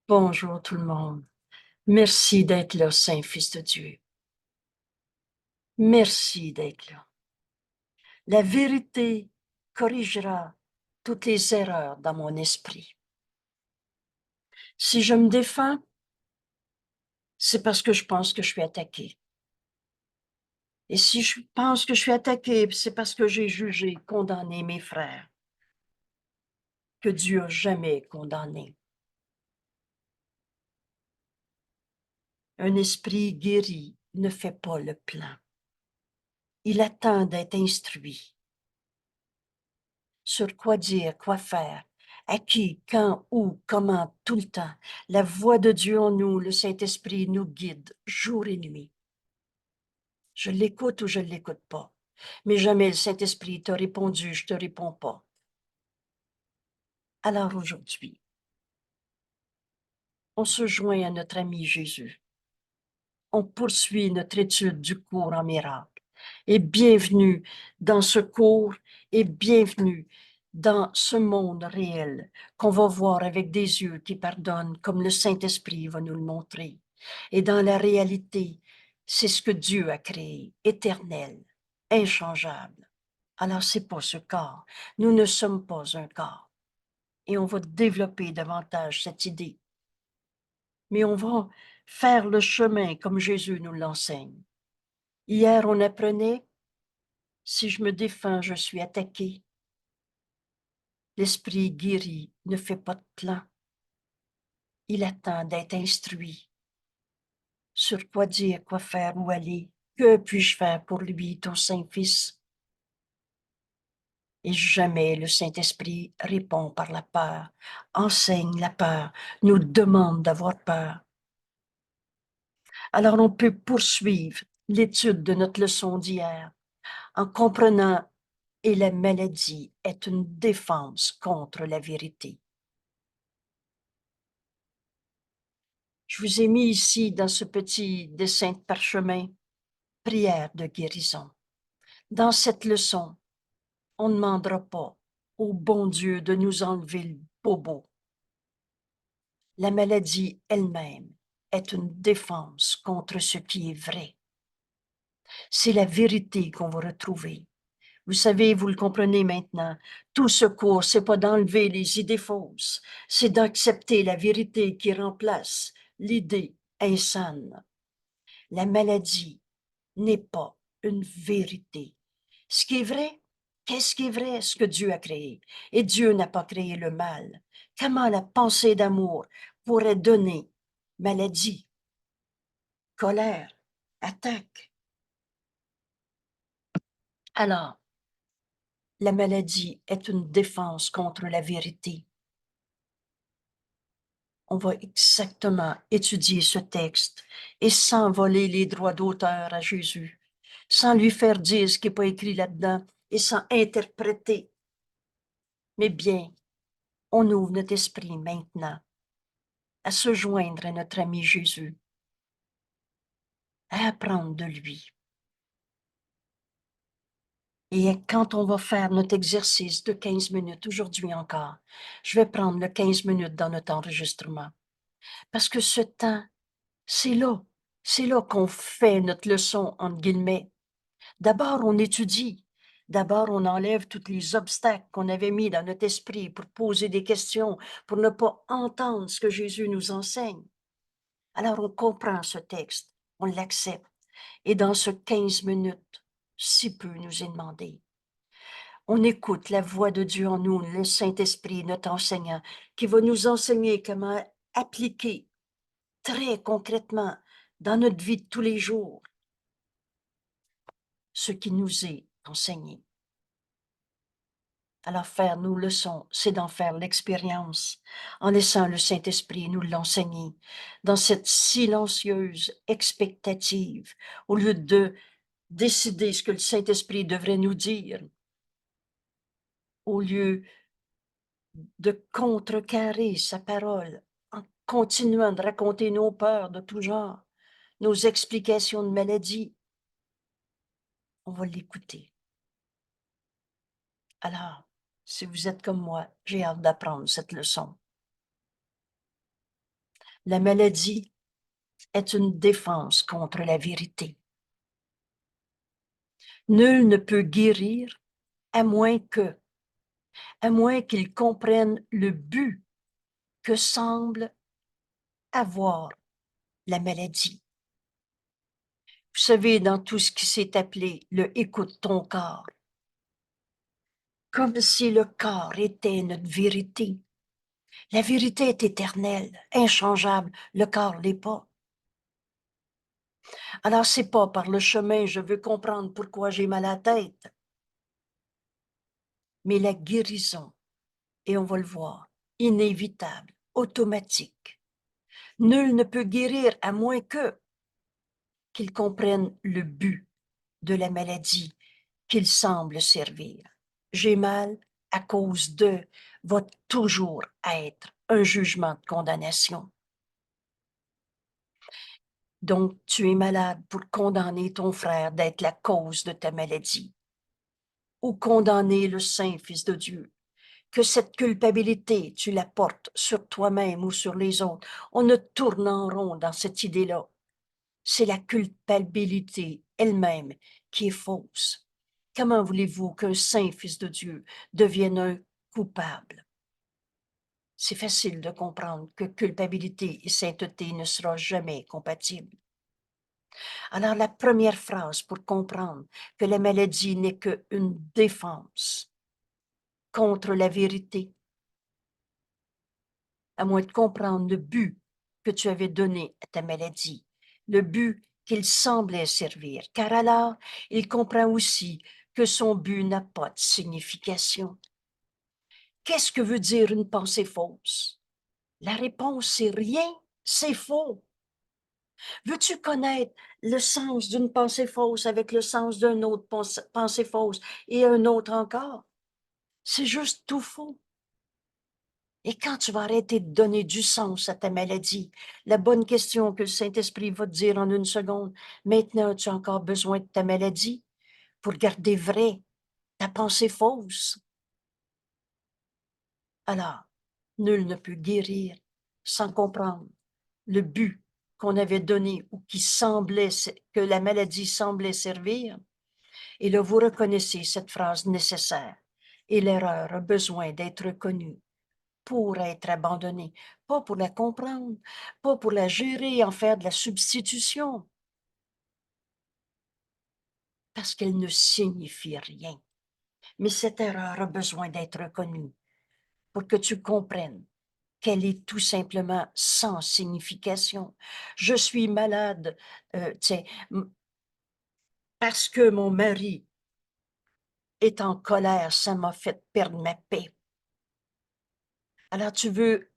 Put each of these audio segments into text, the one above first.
Bonjour tout le monde. Merci d'être là, Saint-Fils de Dieu. Merci d'être là. La vérité corrigera toutes les erreurs dans mon esprit. Si je me défends, c'est parce que je pense que je suis attaqué. Et si je pense que je suis attaqué, c'est parce que j'ai jugé, condamné mes frères, que Dieu a jamais condamné. Un esprit guéri ne fait pas le plan. Il attend d'être instruit. Sur quoi dire, quoi faire, à qui, quand, où, comment, tout le temps. La voix de Dieu en nous, le Saint-Esprit nous guide jour et nuit. Je l'écoute ou je ne l'écoute pas. Mais jamais le Saint-Esprit t'a répondu, je te réponds pas. Alors aujourd'hui, on se joint à notre ami Jésus. On poursuit notre étude du cours en miracle. Et bienvenue dans ce cours et bienvenue dans ce monde réel qu'on va voir avec des yeux qui pardonnent comme le Saint-Esprit va nous le montrer. Et dans la réalité, c'est ce que Dieu a créé, éternel, inchangeable. Alors c'est pas ce corps. Nous ne sommes pas un corps. Et on va développer davantage cette idée. Mais on va faire le chemin comme Jésus nous l'enseigne. Hier, on apprenait, si je me défends, je suis attaqué. L'esprit guéri ne fait pas de plan. Il attend d'être instruit. Sur quoi dire, quoi faire, où aller. Que puis-je faire pour lui, ton Saint-Fils? Et jamais le Saint-Esprit répond par la peur, enseigne la peur, nous demande d'avoir peur. Alors on peut poursuivre l'étude de notre leçon d'hier en comprenant et la maladie est une défense contre la vérité. Je vous ai mis ici dans ce petit dessin de parchemin, prière de guérison. Dans cette leçon, on ne demandera pas au bon Dieu de nous enlever le bobo. La maladie elle-même est une défense contre ce qui est vrai. C'est la vérité qu'on va retrouver. Vous savez, vous le comprenez maintenant, tout ce cours, c'est pas d'enlever les idées fausses, c'est d'accepter la vérité qui remplace l'idée insane. La maladie n'est pas une vérité. Ce qui est vrai, qu'est-ce qui est vrai? Ce que Dieu a créé. Et Dieu n'a pas créé le mal. Comment la pensée d'amour pourrait donner maladie, colère, attaque? Alors, la maladie est une défense contre la vérité. On va exactement étudier ce texte et sans voler les droits d'auteur à Jésus, sans lui faire dire ce qui n'est pas écrit là-dedans et sans interpréter. Mais bien, on ouvre notre esprit maintenant à se joindre à notre ami Jésus, à apprendre de lui. Et quand on va faire notre exercice de 15 minutes, aujourd'hui encore, je vais prendre le 15 minutes dans notre enregistrement. Parce que ce temps, c'est là qu'on fait notre leçon, entre guillemets. D'abord, on étudie. D'abord, on enlève tous les obstacles qu'on avait mis dans notre esprit pour poser des questions, pour ne pas entendre ce que Jésus nous enseigne. Alors, on comprend ce texte, on l'accepte. Et dans ce 15 minutes, si peu nous est demandé, on écoute la voix de Dieu en nous, le Saint-Esprit, notre enseignant, qui va nous enseigner comment appliquer très concrètement dans notre vie de tous les jours ce qui nous est enseigné. Alors faire nos leçons, c'est d'en faire l'expérience, en laissant le Saint-Esprit nous l'enseigner, dans cette silencieuse expectative, au lieu de décider ce que le Saint-Esprit devrait nous dire, au lieu de contrecarrer sa parole, en continuant de raconter nos peurs de tout genre, nos explications de maladie, on va l'écouter. Alors, si vous êtes comme moi, j'ai hâte d'apprendre cette leçon. La maladie est une défense contre la vérité. Nul ne peut guérir à moins qu'il comprenne le but que semble avoir la maladie. Vous savez, dans tout ce qui s'est appelé le « écoute ton corps », comme si le corps était notre vérité. La vérité est éternelle, inchangeable, le corps l'est pas. Alors, c'est pas par le chemin, je veux comprendre pourquoi j'ai mal à la tête, mais la guérison, et on va le voir, inévitable, automatique. Nul ne peut guérir à moins qu'il comprenne le but de la maladie qu'il semble servir. J'ai mal à cause de va toujours être un jugement de condamnation. Donc, tu es malade pour condamner ton frère d'être la cause de ta maladie ou condamner le Saint Fils de Dieu. Que cette culpabilité, tu la portes sur toi-même ou sur les autres. On ne tourne en rond dans cette idée-là. C'est la culpabilité elle-même qui est fausse. Comment voulez-vous qu'un Saint Fils de Dieu devienne un coupable? C'est facile de comprendre que culpabilité et sainteté ne sera jamais compatibles. Alors, la première phrase pour comprendre que la maladie n'est qu'une défense contre la vérité, à moins de comprendre le but que tu avais donné à ta maladie, le but qu'il semblait servir, car alors il comprend aussi que son but n'a pas de signification. Qu'est-ce que veut dire une pensée fausse? La réponse, c'est rien, c'est faux. Veux-tu connaître le sens d'une pensée fausse avec le sens d'une autre pensée fausse et un autre encore? C'est juste tout faux. Et quand tu vas arrêter de donner du sens à ta maladie, la bonne question que le Saint-Esprit va te dire en une seconde, maintenant tu as encore besoin de ta maladie pour garder vrai ta pensée fausse. Alors, nul ne peut guérir sans comprendre le but qu'on avait donné ou que la maladie semblait servir. Et là, vous reconnaissez cette phrase nécessaire. Et l'erreur a besoin d'être reconnue pour être abandonnée, pas pour la comprendre, pas pour la gérer, en faire de la substitution, parce qu'elle ne signifie rien. Mais cette erreur a besoin d'être reconnue pour que tu comprennes qu'elle est tout simplement sans signification. Je suis malade, parce que mon mari est en colère, ça m'a fait perdre ma paix. Alors tu veux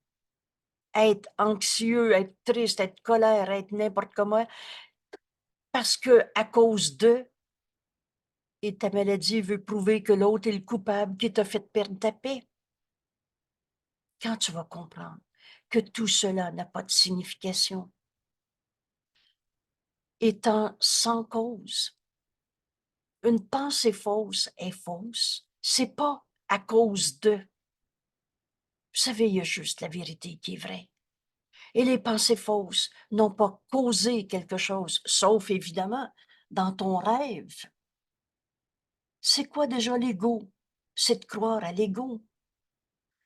être anxieux, être triste, être colère, être n'importe comment, parce que à cause et ta maladie veut prouver que l'autre est le coupable qui t'a fait perdre ta paix. Quand tu vas comprendre que tout cela n'a pas de signification, étant sans cause, une pensée fausse est fausse, c'est pas à cause de. Vous savez, il y a juste la vérité qui est vraie. Et les pensées fausses n'ont pas causé quelque chose, sauf évidemment dans ton rêve. C'est quoi déjà l'ego? C'est de croire à l'ego.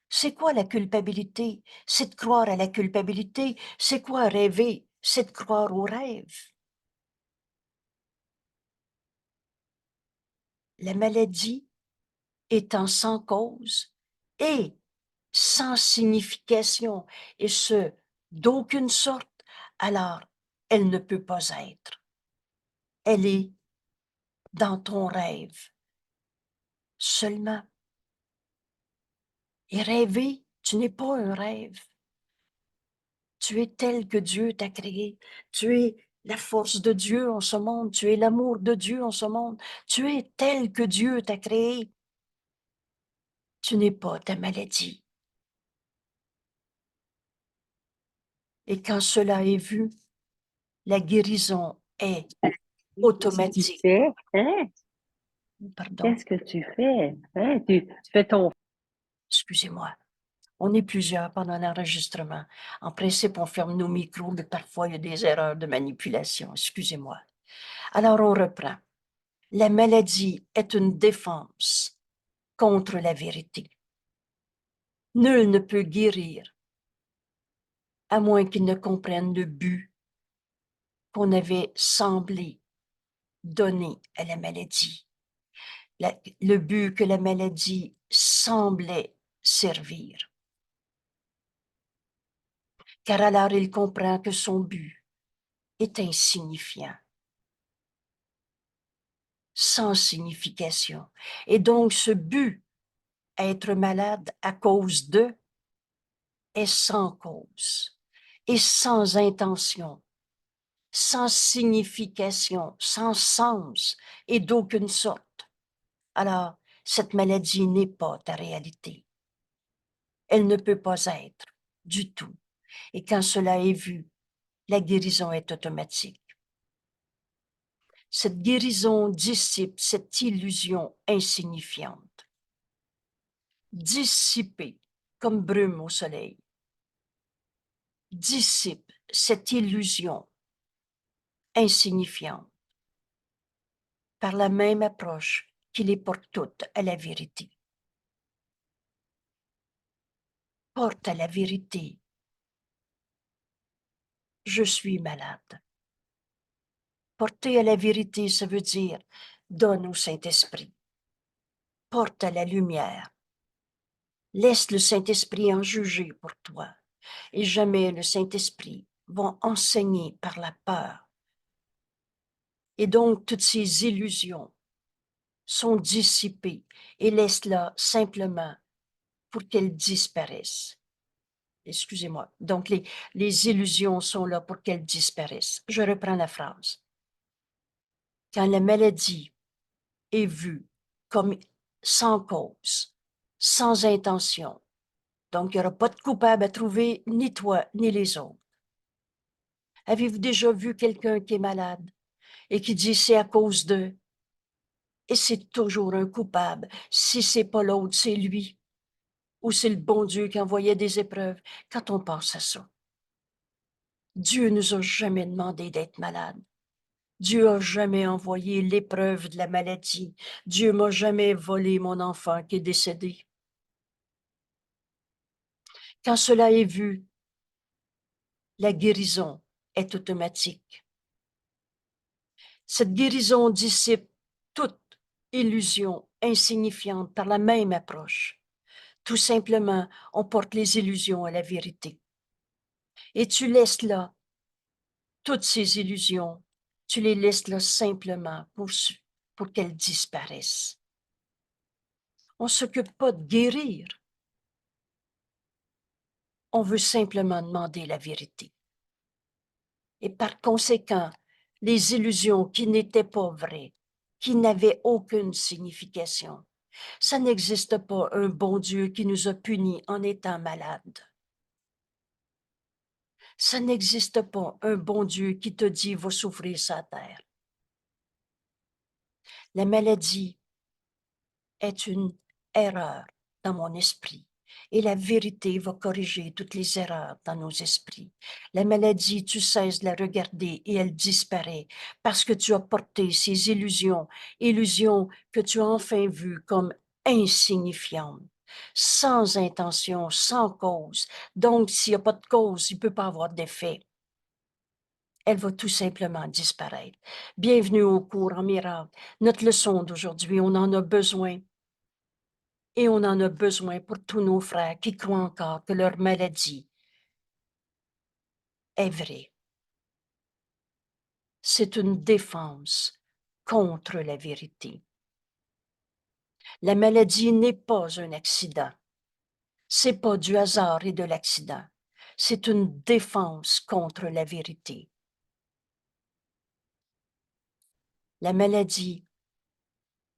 C'est quoi la culpabilité? C'est de croire à la culpabilité. C'est quoi rêver? C'est de croire au rêve. La maladie étant sans cause et sans signification, et ce, d'aucune sorte, alors elle ne peut pas être. Elle est dans ton rêve seulement. Et rêver, tu n'es pas un rêve. Tu es tel que Dieu t'a créé. Tu es la force de Dieu en ce monde. Tu es l'amour de Dieu en ce monde. Tu es tel que Dieu t'a créé. Tu n'es pas ta maladie. Et quand cela est vu, la guérison est Qu'est-ce que tu automatique. fais? Hein? Pardon, Qu'est-ce que tu fais? Hein? Tu fais ton... excusez-moi. On est plusieurs pendant l'enregistrement. En principe, on ferme nos micros, mais parfois, il y a des erreurs de manipulation. Excusez-moi. Alors, on reprend. La maladie est une défense contre la vérité. Nul ne peut guérir à moins qu'il ne comprenne le but qu'on avait semblé donner à la maladie. Le but que la maladie semblait servir. Car alors il comprend que son but est insignifiant, sans signification. Et donc ce but, être malade à cause de, est sans cause et sans intention, sans signification, sans sens et d'aucune sorte. Alors, cette maladie n'est pas ta réalité. Elle ne peut pas être du tout. Et quand cela est vu, la guérison est automatique. Cette guérison dissipe cette illusion insignifiante. Dissiper comme brume au soleil. Dissipe cette illusion insignifiante par la même approche qui les porte toutes à la vérité. Porte à la vérité. Je suis malade. Porter à la vérité, ça veut dire donne au Saint-Esprit. Porte à la lumière. Laisse le Saint-Esprit en juger pour toi. Et jamais le Saint-Esprit va enseigner par la peur. Et donc, toutes ces illusions sont dissipées et laisse-la simplement pour qu'elles disparaissent. Excusez-moi. Donc, les illusions sont là pour qu'elles disparaissent. Je reprends la phrase. Quand la maladie est vue comme sans cause, sans intention, donc il n'y aura pas de coupable à trouver, ni toi, ni les autres. Avez-vous déjà vu quelqu'un qui est malade et qui dit c'est à cause d'eux? Et c'est toujours un coupable. Si c'est pas l'autre, c'est lui. Ou c'est le bon Dieu qui envoyait des épreuves. Quand on pense à ça, Dieu nous a jamais demandé d'être malade. Dieu a jamais envoyé l'épreuve de la maladie. Dieu m'a jamais volé mon enfant qui est décédé. Quand cela est vu, la guérison est automatique. Cette guérison dissipe toute illusion insignifiante par la même approche. Tout simplement, on porte les illusions à la vérité. Et tu laisses là toutes ces illusions, tu les laisses là simplement pour qu'elles disparaissent. On ne s'occupe pas de guérir. On veut simplement demander la vérité. Et par conséquent, les illusions qui n'étaient pas vraies, qui n'avaient aucune signification, ça n'existe pas un bon Dieu qui nous a punis en étant malades. Ça n'existe pas un bon Dieu qui te dit va souffrir sa terre. La maladie est une erreur dans mon esprit et la vérité va corriger toutes les erreurs dans nos esprits. La maladie, tu cesses de la regarder et elle disparaît parce que tu as porté ces illusions que tu as enfin vues comme insignifiantes, sans intention, sans cause. Donc, s'il n'y a pas de cause, il ne peut pas avoir d'effet. Elle va tout simplement disparaître. Bienvenue au cours en miracle. Notre leçon d'aujourd'hui, on en a besoin. Et on en a besoin pour tous nos frères qui croient encore que leur maladie est vraie. C'est une défense contre la vérité. La maladie n'est pas un accident. C'est pas du hasard et de l'accident. C'est une défense contre la vérité. La maladie,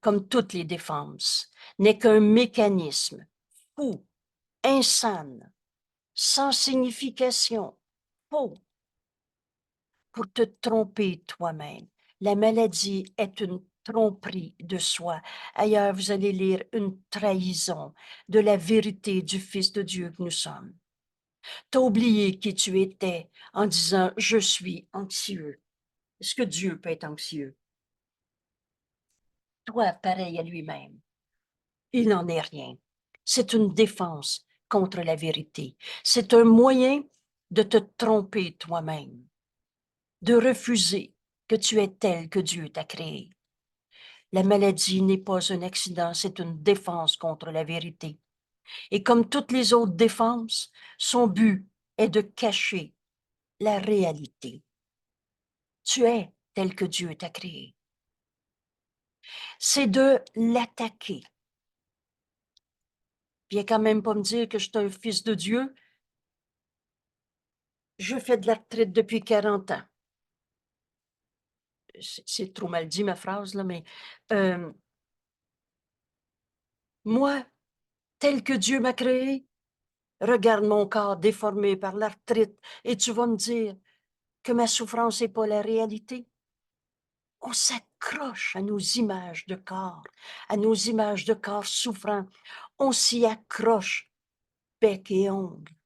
comme toutes les défenses, n'est qu'un mécanisme fou, insane, sans signification, faux, pour te tromper toi-même. La maladie est une tromperie de soi. Ailleurs, vous allez lire une trahison de la vérité du Fils de Dieu que nous sommes. Tu as oublié qui tu étais en disant « je suis anxieux ». Est-ce que Dieu peut être anxieux? Toi, pareil à lui-même. Il n'en est rien. C'est une défense contre la vérité. C'est un moyen de te tromper toi-même, de refuser que tu es tel que Dieu t'a créé. La maladie n'est pas un accident, c'est une défense contre la vérité. Et comme toutes les autres défenses, son but est de cacher la réalité. Tu es tel que Dieu t'a créé. C'est de l'attaquer. Viens quand même pas me dire que je suis un fils de Dieu. Je fais de la retraite depuis 40 ans. C'est trop mal dit ma phrase, là, mais moi, tel que Dieu m'a créé, regarde mon corps déformé par la retraite et tu vas me dire que ma souffrance n'est pas la réalité. On s'accroche à nos images de corps, à nos images de corps souffrants. On s'y accroche, bec et ongles.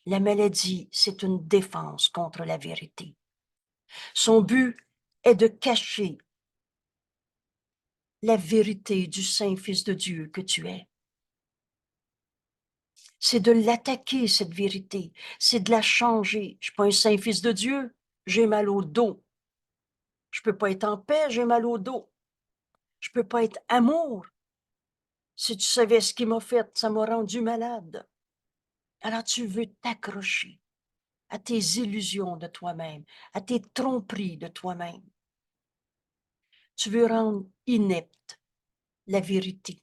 La maladie, c'est une défense contre la vérité. Son but est de cacher la vérité du Saint-Fils de Dieu que tu es. C'est de l'attaquer, cette vérité. C'est de la changer. Je ne suis pas un Saint-Fils de Dieu. J'ai mal au dos. Je ne peux pas être en paix, j'ai mal au dos. Je ne peux pas être amour. Si tu savais ce qu'il m'a fait, ça m'a rendu malade. Alors tu veux t'accrocher à tes illusions de toi-même, à tes tromperies de toi-même. Tu veux rendre inepte la vérité.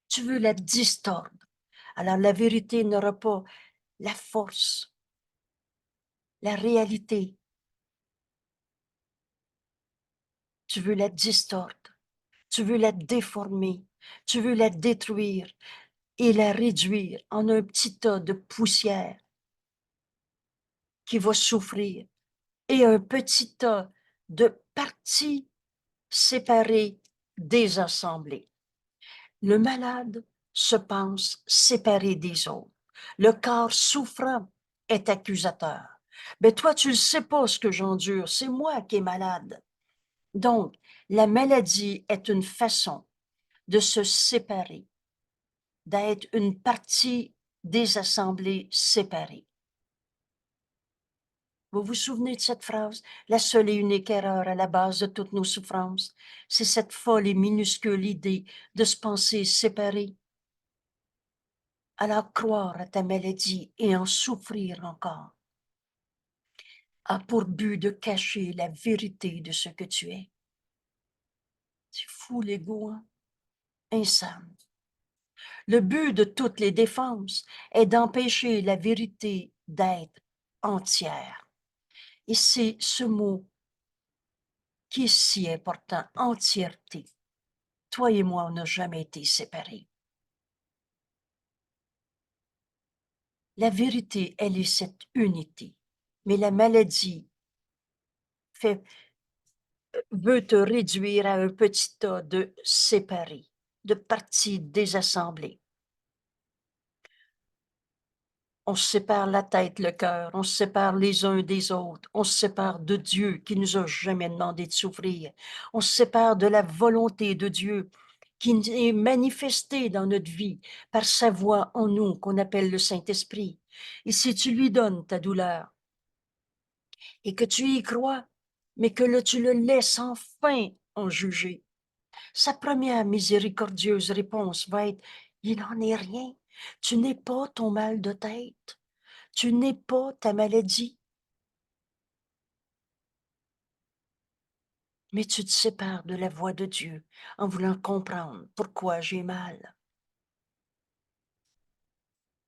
Tu veux la distordre. Alors la vérité n'aura pas la force, la réalité. Tu veux la distordre. Tu veux la déformer. Tu veux la détruire et la réduire en un petit tas de poussière qui va souffrir et un petit tas de parties séparées, désassemblées. Le malade se pense séparé des autres. Le corps souffrant est accusateur. Mais toi, tu ne sais pas ce que j'endure, c'est moi qui est malade. Donc, la maladie est une façon de se séparer, d'être une partie désassemblée séparée. Vous vous souvenez de cette phrase? La seule et unique erreur à la base de toutes nos souffrances, c'est cette folle et minuscule idée de se penser séparé. Alors croire à ta maladie et en souffrir encore a pour but de cacher la vérité de ce que tu es. C'est fou l'ego, hein? Insane. Le but de toutes les défenses est d'empêcher la vérité d'être entière. Et c'est ce mot qui est si important, entièreté. Toi et moi, on n'a jamais été séparés. La vérité, elle est cette unité. Mais la maladie veut te réduire à un petit tas de séparés, de parties désassemblées. On se sépare la tête, le cœur, on se sépare les uns des autres, on se sépare de Dieu qui nous a jamais demandé de souffrir, on se sépare de la volonté de Dieu qui est manifestée dans notre vie par sa voix en nous qu'on appelle le Saint-Esprit. Et si tu lui donnes ta douleur et que tu y crois, mais que tu le laisses enfin en juger, sa première miséricordieuse réponse va être « Il n'en est rien, tu n'es pas ton mal de tête. » Tu n'es pas ta maladie, mais tu te sépares de la voix de Dieu en voulant comprendre pourquoi j'ai mal.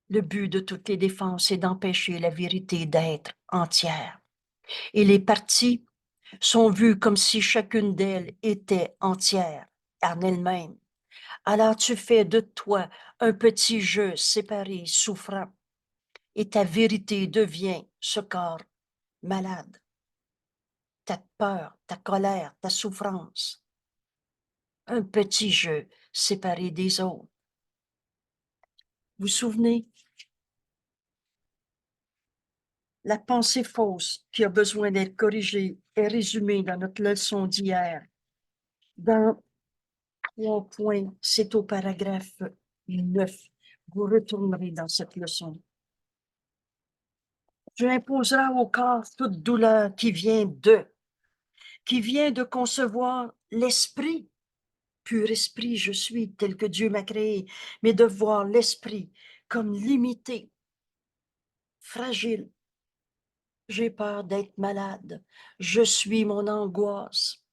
Le but de toutes les défenses est d'empêcher la vérité d'être entière. Et les parties sont vues comme si chacune d'elles était entière en elle-même. Alors tu fais de toi un petit jeu séparé, souffrant, et ta vérité devient ce corps malade. ta peur, ta colère, ta souffrance. Un petit jeu séparé des autres. Vous vous souvenez? La pensée fausse qui a besoin d'être corrigée est résumée dans notre leçon d'hier. Dans 3 points, c'est au paragraphe 9. Vous retournerez dans cette leçon. Tu imposeras au corps toute douleur qui vient de concevoir l'esprit. Pur esprit, je suis tel que Dieu m'a créé, mais de voir l'esprit comme limité, fragile. J'ai peur d'être malade. Je suis mon angoisse.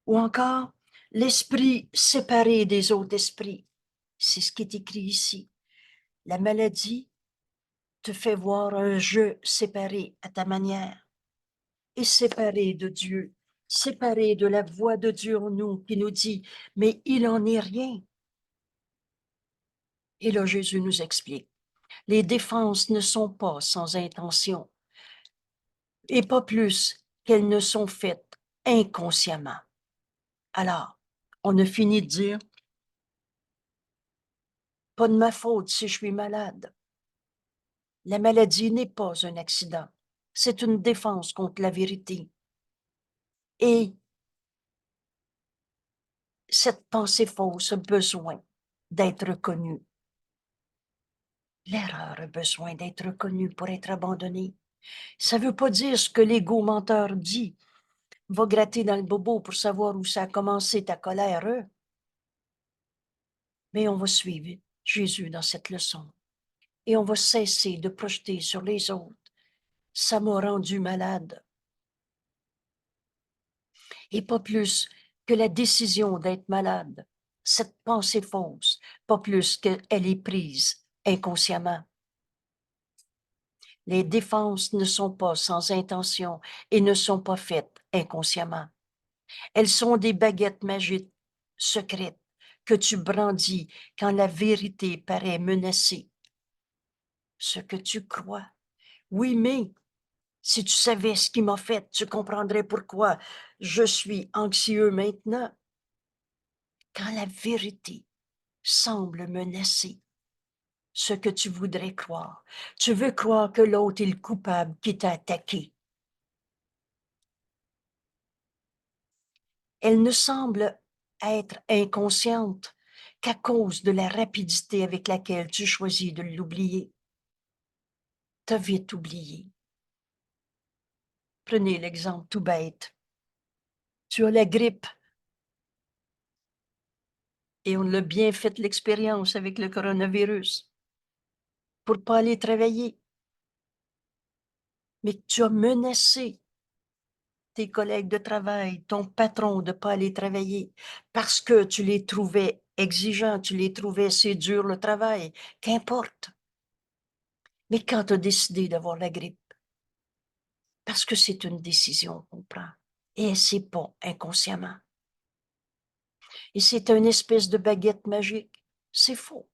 Ou encore, l'esprit séparé des autres esprits. C'est ce qui est écrit ici. La maladie te fait voir un jeu séparé à ta manière et séparé de Dieu, séparé de la voix de Dieu en nous qui nous dit, mais il en est rien. Et là, Jésus nous explique, les défenses ne sont pas sans intention et pas plus qu'elles ne sont faites inconsciemment. Alors, on a fini de dire, pas de ma faute si je suis malade. La maladie n'est pas un accident, c'est une défense contre la vérité. Et cette pensée fausse a besoin d'être reconnue. L'erreur a besoin d'être reconnue pour être abandonnée. Ça ne veut pas dire ce que l'ego menteur dit. Va gratter dans le bobo pour savoir où ça a commencé ta colère. Mais on va suivre Jésus dans cette leçon. Et on va cesser de projeter sur les autres. Ça m'a rendu malade. Et pas plus que la décision d'être malade, cette pensée fausse, pas plus qu'elle est prise inconsciemment. Les défenses ne sont pas sans intention et ne sont pas faites inconsciemment. Elles sont des baguettes magiques secrètes que tu brandis quand la vérité paraît menacée. Ce que tu crois. Oui, mais si tu savais ce qui m'a fait, tu comprendrais pourquoi je suis anxieux maintenant. Quand la vérité semble menacer ce que tu voudrais croire, tu veux croire que l'autre est le coupable qui t'a attaqué. Elle ne semble être inconsciente qu'à cause de la rapidité avec laquelle tu choisis de l'oublier. T'as vite oublié. Prenez l'exemple tout bête. Tu as la grippe. Et on l'a bien fait l'expérience avec le coronavirus pour pas aller travailler. Mais tu as menacé tes collègues de travail, ton patron de pas aller travailler parce que tu les trouvais exigeants, tu les trouvais c'est dur le travail, qu'importe. Mais quand tu as décidé d'avoir la grippe, parce que c'est une décision qu'on prend, et c'est pas inconsciemment. Et c'est une espèce de baguette magique. C'est faux.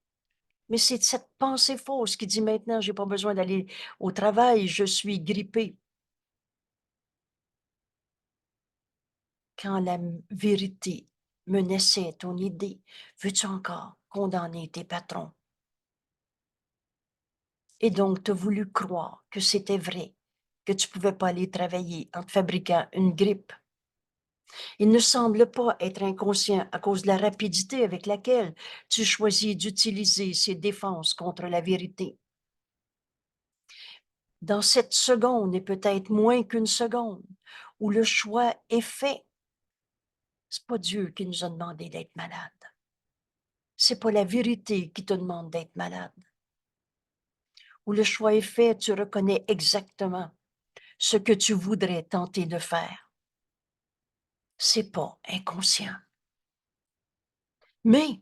Mais c'est cette pensée fausse qui dit maintenant, j'ai pas besoin d'aller au travail, je suis grippé. Quand la vérité menaçait ton idée, veux-tu encore condamner tes patrons? Et donc, tu as voulu croire que c'était vrai, que tu ne pouvais pas aller travailler en te fabriquant une grippe. Il ne semble pas être inconscient à cause de la rapidité avec laquelle tu choisis d'utiliser ces défenses contre la vérité. Dans cette seconde, et peut-être moins qu'une seconde, où le choix est fait, c'est pas Dieu qui nous a demandé d'être malades. C'est pas la vérité qui te demande d'être malade. Où le choix est fait, tu reconnais exactement ce que tu voudrais tenter de faire. C'est pas inconscient. Mais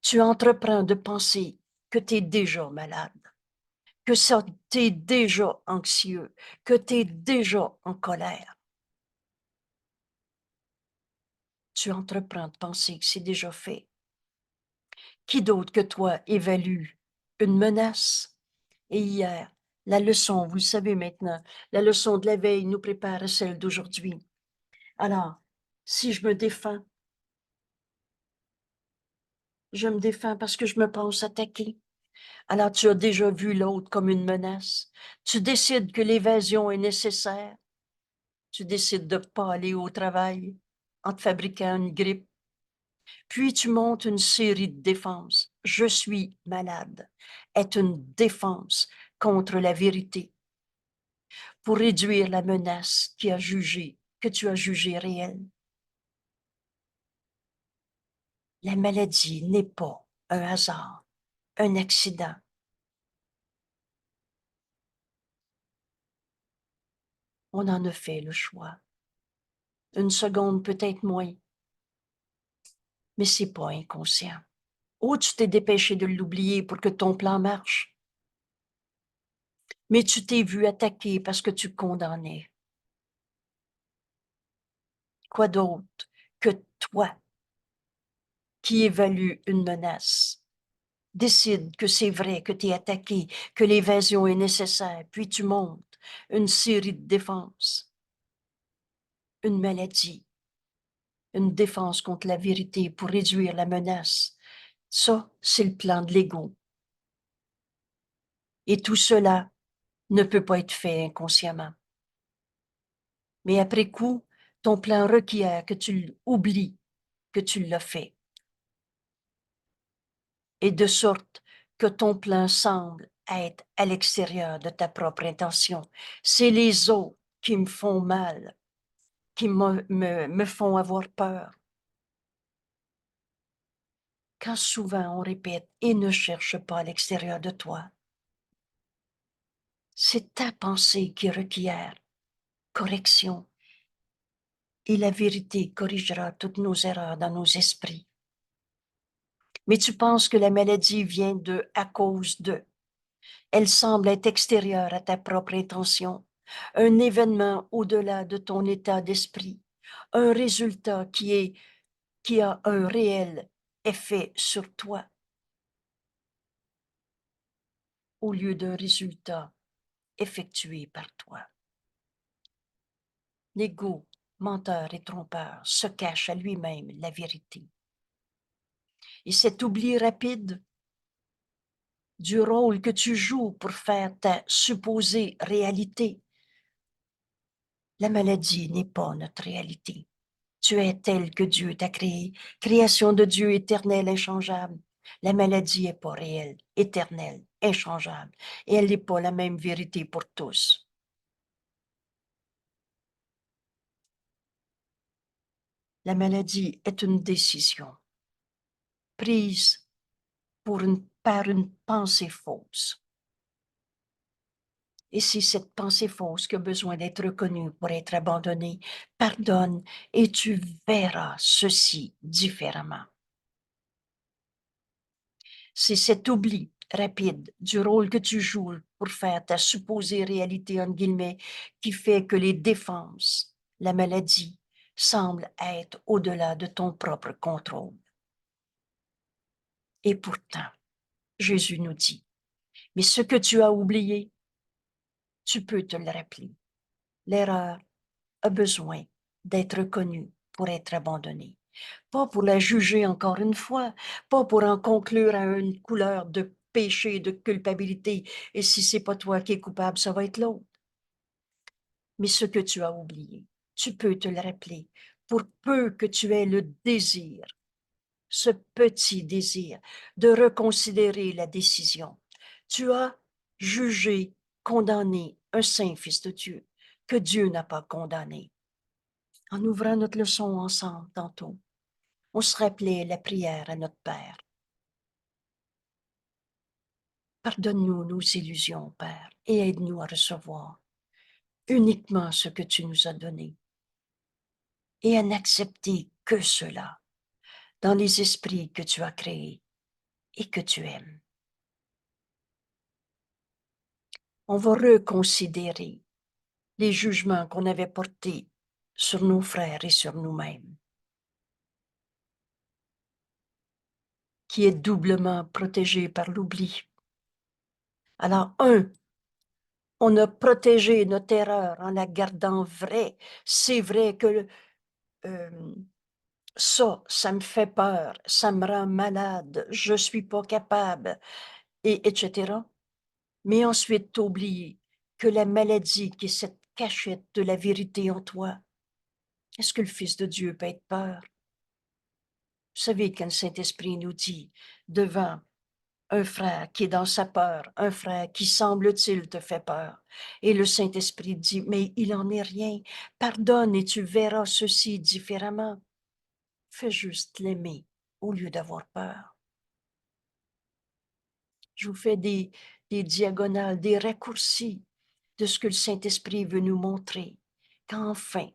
tu entreprends de penser que tu es déjà malade, que tu es déjà anxieux, que tu es déjà en colère. Tu entreprends de penser que c'est déjà fait. Qui d'autre que toi évalue une menace? Et hier, La leçon, vous le savez maintenant, la leçon de la veille nous prépare à celle d'aujourd'hui. Alors, si je me défends parce que je me pense attaquer. Alors, tu as déjà vu l'autre comme une menace. Tu décides que l'évasion est nécessaire. Tu décides de ne pas aller au travail en te fabriquant une grippe. Puis tu montes une série de défenses. Je suis malade est une défense contre la vérité pour réduire la menace que tu as jugée réelle. La maladie n'est pas un hasard, un accident. On en a fait le choix. Une seconde, peut-être moins, mais c'est pas inconscient. Ou tu t'es dépêché de l'oublier pour que ton plan marche. Mais tu t'es vu attaquer parce que tu condamnais. Quoi d'autre que toi qui évalue une menace? Décide que c'est vrai, que tu es attaqué, que l'évasion est nécessaire, puis tu montes une série de défenses. Une maladie, une défense contre la vérité pour réduire la menace. Ça, c'est le plan de l'ego. Et tout cela ne peut pas être fait inconsciemment. Mais après coup, ton plan requiert que tu oublies que tu l'as fait. Et de sorte que ton plan semble être à l'extérieur de ta propre intention. C'est les autres qui me font mal, qui me font avoir peur. Quand souvent on répète « et ne cherche pas à l'extérieur de toi », c'est ta pensée qui requiert correction. Et la vérité corrigera toutes nos erreurs dans nos esprits. Mais tu penses que la maladie vient de à cause de. Elle semble être extérieure à ta propre intention, un événement au-delà de ton état d'esprit, un résultat qui a un réel effet sur toi, au lieu d'un résultat effectué par toi. L'ego, menteur et trompeur, se cache à lui-même la vérité. Et cet oubli rapide du rôle que tu joues pour faire ta supposée réalité. La maladie n'est pas notre réalité. Tu es tel que Dieu t'a créé, création de Dieu éternelle, inchangeable. La maladie n'est pas réelle, éternelle, inchangeable, et elle n'est pas la même vérité pour tous. La maladie est une décision prise par une pensée fausse. Et c'est cette pensée fausse qui a besoin d'être reconnue pour être abandonnée. Pardonne et tu verras ceci différemment. C'est cet oubli rapide du rôle que tu joues pour faire ta supposée réalité, entre guillemets, qui fait que les défenses, la maladie, semblent être au-delà de ton propre contrôle. Et pourtant, Jésus nous dit, mais ce que tu as oublié, tu peux te le rappeler. L'erreur a besoin d'être reconnue pour être abandonnée. Pas pour la juger encore une fois, pas pour en conclure à une couleur de péché, de culpabilité, et si c'est pas toi qui es coupable, ça va être l'autre. Mais ce que tu as oublié, tu peux te le rappeler, pour peu que tu aies le désir, ce petit désir, de reconsidérer la décision. Tu as jugé, condamné un saint fils de Dieu, que Dieu n'a pas condamné. En ouvrant notre leçon ensemble tantôt, on se rappelait la prière à notre Père. Pardonne-nous nos illusions, Père, et aide-nous à recevoir uniquement ce que tu nous as donné et à n'accepter que cela dans les esprits que tu as créés et que tu aimes. On va reconsidérer les jugements qu'on avait portés sur nos frères et sur nous-mêmes, qui est doublement protégé par l'oubli. Alors, On a protégé notre erreur en la gardant vraie. C'est vrai que ça me fait peur, ça me rend malade, je suis pas capable, et etc. Mais ensuite, t'oublies que la maladie qui est cette cachette de la vérité en toi, est-ce que le Fils de Dieu peut être peur? Vous savez, quand le Saint-Esprit nous dit devant un frère qui est dans sa peur, un frère qui semble-t-il te fait peur, et le Saint-Esprit dit, mais il en est rien, pardonne et tu verras ceci différemment. Fais juste l'aimer au lieu d'avoir peur. Je vous fais des diagonales, des raccourcis de ce que le Saint-Esprit veut nous montrer. Qu'enfin,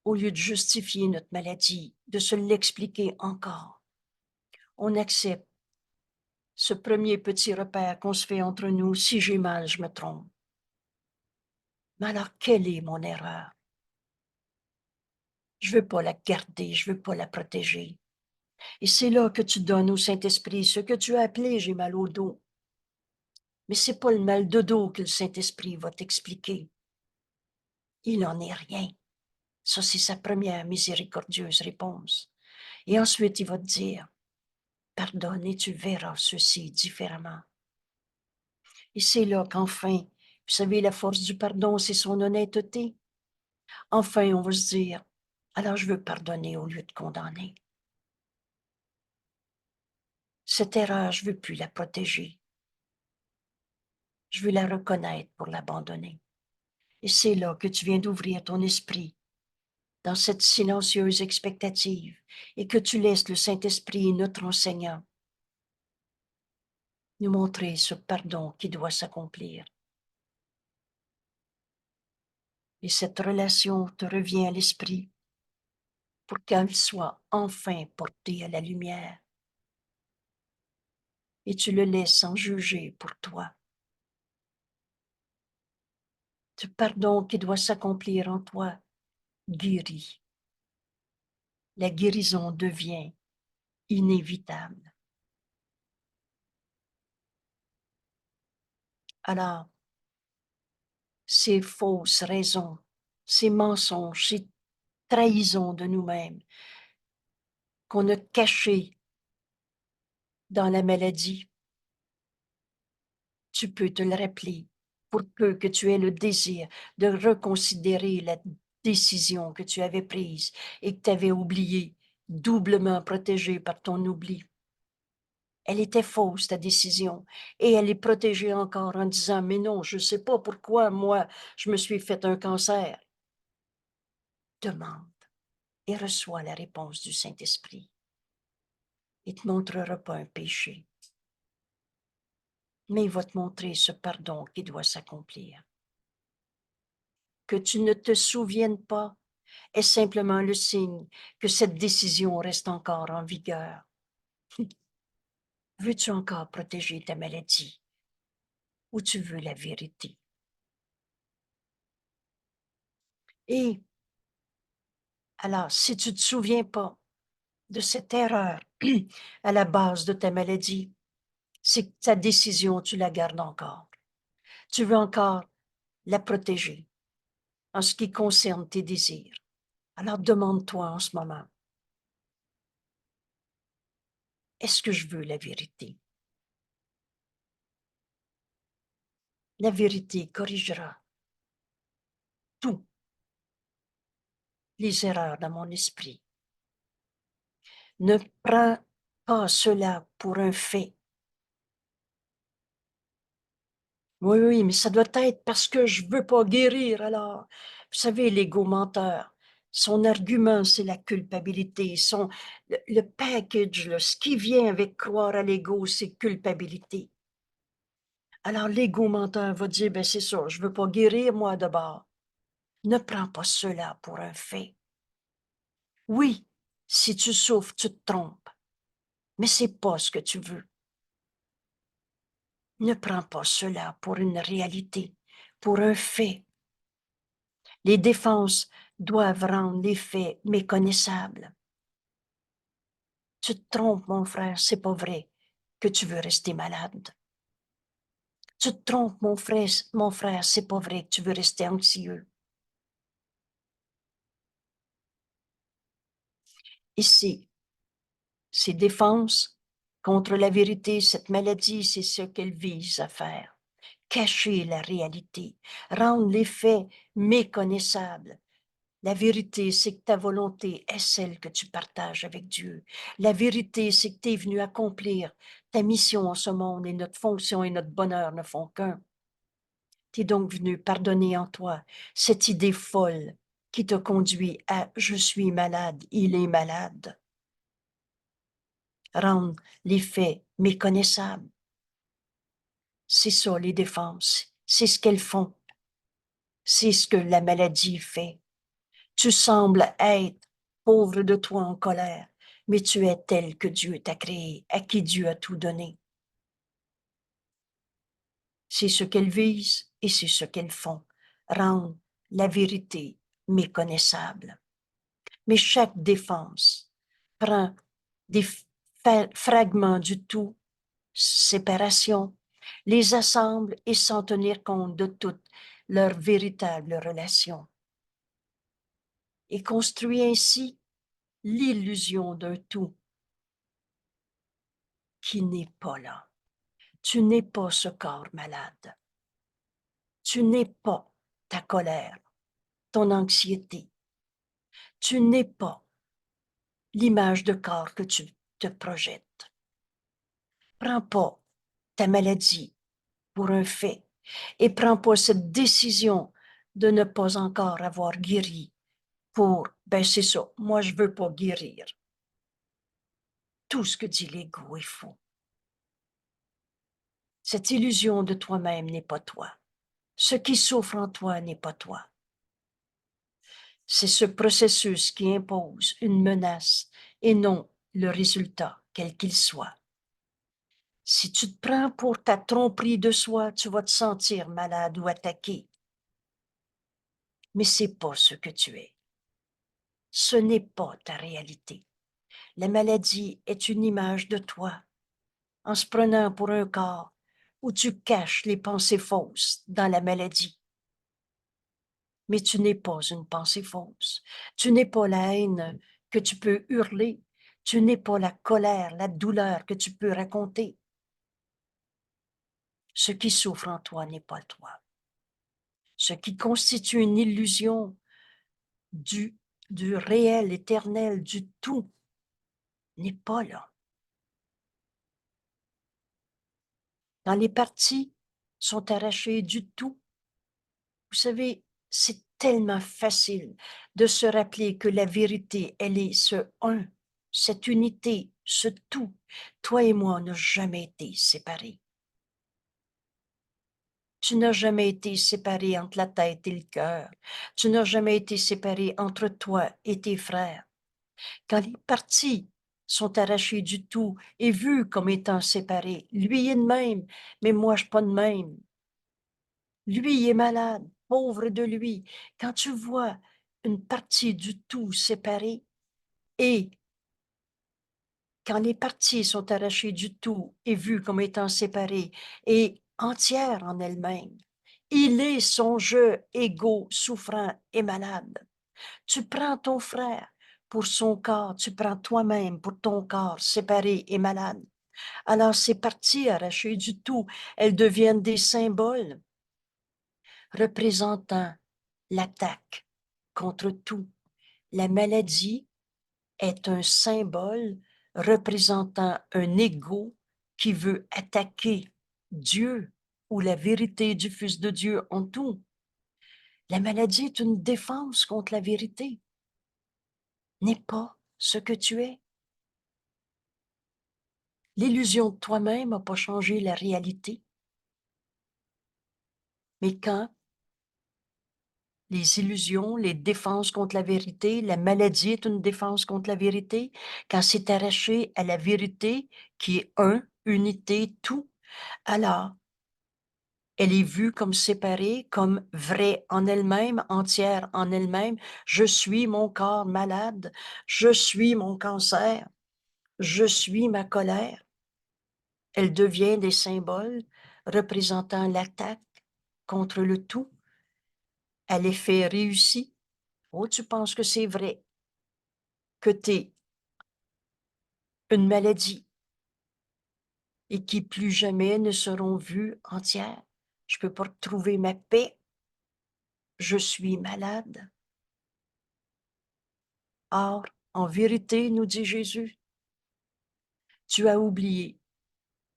au lieu de justifier notre maladie, de se l'expliquer encore, on accepte ce premier petit repère qu'on se fait entre nous. Si j'ai mal, je me trompe. Mais alors, quelle est mon erreur? Je veux pas la garder, je veux pas la protéger. Et c'est là que tu donnes au Saint-Esprit ce que tu as appelé j'ai mal au dos. Mais c'est pas le mal de dos que le Saint-Esprit va t'expliquer. Il n'en est rien. Ça, c'est sa première miséricordieuse réponse. Et ensuite, il va te dire, pardonne et tu verras ceci différemment. Et c'est là qu'enfin, vous savez, la force du pardon, c'est son honnêteté. Enfin, on va se dire, alors je veux pardonner au lieu de condamner. Cette erreur, je veux plus la protéger. Je veux la reconnaître pour l'abandonner. Et c'est là que tu viens d'ouvrir ton esprit dans cette silencieuse expectative et que tu laisses le Saint-Esprit, notre enseignant, nous montrer ce pardon qui doit s'accomplir. Et cette relation te revient à l'esprit pour qu'elle soit enfin portée à la lumière. Et tu le laisses sans juger pour toi. Ce pardon qui doit s'accomplir en toi guérit. La guérison devient inévitable. Alors, ces fausses raisons, ces mensonges, ces trahisons de nous-mêmes qu'on a cachées dans la maladie, tu peux te le rappeler pour peu que tu aies le désir de reconsidérer la décision que tu avais prise et que tu avais oubliée, doublement protégée par ton oubli. Elle était fausse, ta décision, et elle est protégée encore en disant, mais non, je ne sais pas pourquoi, moi, je me suis fait un cancer. Demande et reçois la réponse du Saint-Esprit. Il ne te montrera pas un péché, mais il va te montrer ce pardon qui doit s'accomplir. Que tu ne te souviennes pas est simplement le signe que cette décision reste encore en vigueur. Veux-tu encore protéger ta maladie ou tu veux la vérité? Et alors, si tu ne te souviens pas de cette erreur à la base de ta maladie, c'est que ta décision, tu la gardes encore. Tu veux encore la protéger en ce qui concerne tes désirs. Alors demande-toi en ce moment, est-ce que je veux la vérité? La vérité corrigera toutes les erreurs dans mon esprit. Ne prends pas cela pour un fait. Oui, oui, mais ça doit être parce que je veux pas guérir, alors. Vous savez, l'ego menteur, son argument, c'est la culpabilité. Le package, là, ce qui vient avec croire à l'ego, c'est culpabilité. Alors, l'ego menteur va dire, ben c'est ça, je veux pas guérir, moi, d'abord. Ne prends pas cela pour un fait. Oui, si tu souffres, tu te trompes, mais c'est pas ce que tu veux. Ne prends pas cela pour une réalité, pour un fait. Les défenses doivent rendre les faits méconnaissables. Tu te trompes, mon frère, c'est pas vrai que tu veux rester malade. Tu te trompes, mon frère, c'est pas vrai que tu veux rester anxieux. Ici, ces défenses contre la vérité, cette maladie, c'est ce qu'elle vise à faire. Cacher la réalité, rendre les faits méconnaissables. La vérité, c'est que ta volonté est celle que tu partages avec Dieu. La vérité, c'est que tu es venu accomplir ta mission en ce monde et notre fonction et notre bonheur ne font qu'un. Tu es donc venu pardonner en toi cette idée folle qui te conduit à « je suis malade, il est malade ». Rendre les faits méconnaissables. C'est ça les défenses, c'est ce qu'elles font. C'est ce que la maladie fait. Tu sembles être pauvre de toi en colère, mais tu es tel que Dieu t'a créé, à qui Dieu a tout donné. C'est ce qu'elles visent et c'est ce qu'elles font, rendre la vérité méconnaissable. Mais chaque défense prend des fragments du tout, séparation, les assemble et sans tenir compte de toutes leurs véritables relations. Et construit ainsi l'illusion d'un tout qui n'est pas là. Tu n'es pas ce corps malade. Tu n'es pas ta colère, ton anxiété. Tu n'es pas l'image de corps que tu te projettes. Prends pas ta maladie pour un fait et prends pas cette décision de ne pas encore avoir guéri pour, ben c'est ça, moi je veux pas guérir. Tout ce que dit l'ego est faux. Cette illusion de toi-même n'est pas toi. Ce qui souffre en toi n'est pas toi. C'est ce processus qui impose une menace et non le résultat, quel qu'il soit. Si tu te prends pour ta tromperie de soi, tu vas te sentir malade ou attaqué. Mais c'est pas ce que tu es. Ce n'est pas ta réalité. La maladie est une image de toi, en se prenant pour un corps où tu caches les pensées fausses dans la maladie. Mais tu n'es pas une pensée fausse. Tu n'es pas la haine que tu peux hurler. Tu n'es pas la colère, la douleur que tu peux raconter. Ce qui souffre en toi n'est pas toi. Ce qui constitue une illusion du réel éternel, du tout, n'est pas là. Quand les parties sont arrachées du tout, vous savez, c'est tellement facile de se rappeler que la vérité, elle est ce un, cette unité, ce tout. Toi et moi, on n'a jamais été séparés. Tu n'as jamais été séparé entre la tête et le cœur. Tu n'as jamais été séparé entre toi et tes frères. Quand les parties sont arrachées du tout et vues comme étant séparées, lui est de même, mais moi je suis pas de même. Lui est malade, pauvre de lui. Quand tu vois une partie du tout séparée et quand les parties sont arrachées du tout et vues comme étant séparées et entières en elles-mêmes, il est son jeu égaux, souffrant et malade. Tu prends ton frère pour son corps, tu prends toi-même pour ton corps séparé et malade. Alors ces parties arrachées du tout, elles deviennent des symboles représentant l'attaque contre tout. La maladie est un symbole représentant un ego qui veut attaquer Dieu ou la vérité du Fils de Dieu en tout. La maladie est une défense contre la vérité, n'est pas ce que tu es. L'illusion de toi-même n'a pas changé la réalité. Mais quand les illusions, les défenses contre la vérité, la maladie est une défense contre la vérité, quand c'est arraché à la vérité qui est un, unité, tout, alors elle est vue comme séparée, comme vraie en elle-même, entière en elle-même. Je suis mon corps malade, je suis mon cancer, je suis ma colère. Elle devient des symboles représentant l'attaque contre le tout à l'effet réussi. Oh, tu penses que c'est vrai que tu es une maladie et qui plus jamais ne seront vues entières. Je peux pas trouver ma paix. Je suis malade. Or, en vérité, nous dit Jésus, tu as oublié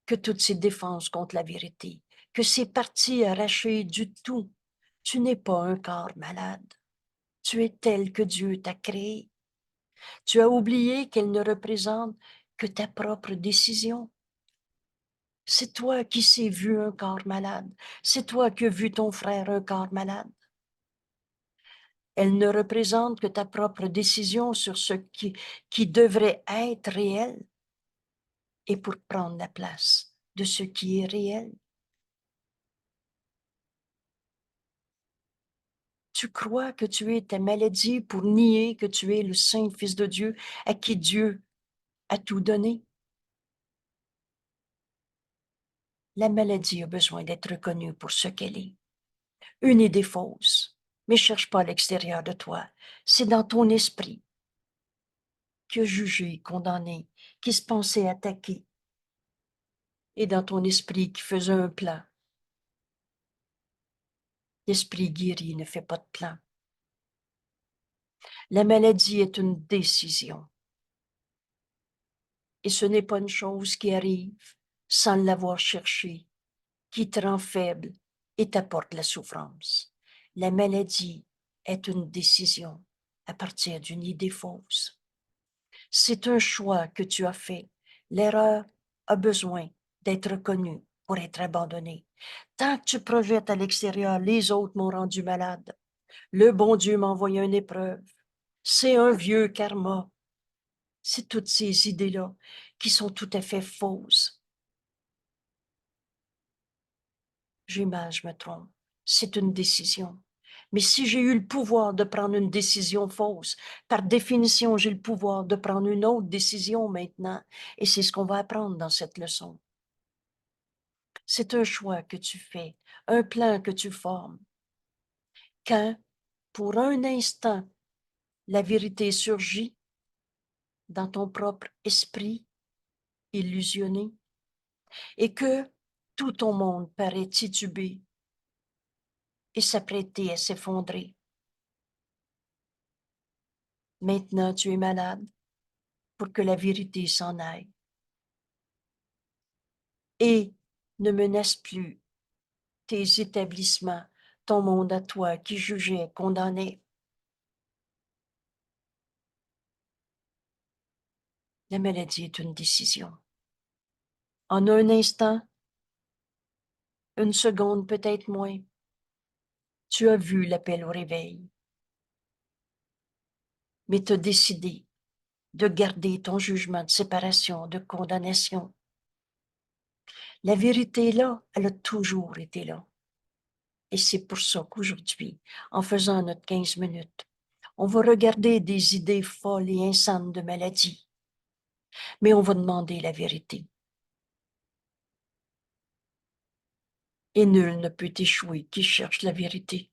que toutes ces défenses contre la vérité, que ces parties arrachées du tout, tu n'es pas un corps malade. Tu es tel que Dieu t'a créé. Tu as oublié qu'elle ne représente que ta propre décision. C'est toi qui s'est vu un corps malade. C'est toi qui as vu ton frère un corps malade. Elle ne représente que ta propre décision sur ce qui devrait être réel et pour prendre la place de ce qui est réel. Tu crois que tu es ta maladie pour nier que tu es le saint Fils de Dieu à qui Dieu a tout donné. La maladie a besoin d'être reconnue pour ce qu'elle est. Une idée fausse, mais cherche pas à l'extérieur de toi. C'est dans ton esprit qui a jugé, condamné, qui se pensait attaqué, et dans ton esprit qui faisait un plan. L'esprit guéri ne fait pas de plan. La maladie est une décision. Et ce n'est pas une chose qui arrive sans l'avoir cherché, qui te rend faible et t'apporte la souffrance. La maladie est une décision à partir d'une idée fausse. C'est un choix que tu as fait. L'erreur a besoin d'être reconnue pour être abandonnée. Tant que tu projettes à l'extérieur, les autres m'ont rendu malade. Le bon Dieu m'a envoyé une épreuve. C'est un vieux karma. C'est toutes ces idées-là qui sont tout à fait fausses. J'ai mal, je me trompe. C'est une décision. Mais si j'ai eu le pouvoir de prendre une décision fausse, par définition, j'ai le pouvoir de prendre une autre décision maintenant. Et c'est ce qu'on va apprendre dans cette leçon. C'est un choix que tu fais, un plan que tu formes. Quand, pour un instant, la vérité surgit dans ton propre esprit illusionné et que tout ton monde paraît tituber et s'apprêter à s'effondrer. Maintenant, tu es malade pour que la vérité s'en aille et ne menace plus tes établissements, ton monde à toi qui jugeait, condamnait. La maladie est une décision. En un instant, une seconde, peut-être moins, tu as vu l'appel au réveil, mais tu as décidé de garder ton jugement de séparation, de condamnation. La vérité est là, elle a toujours été là. Et c'est pour ça qu'aujourd'hui, en faisant notre 15 minutes, on va regarder des idées folles et insanes de maladie, mais on va demander la vérité. Et nul ne peut échouer qui cherche la vérité.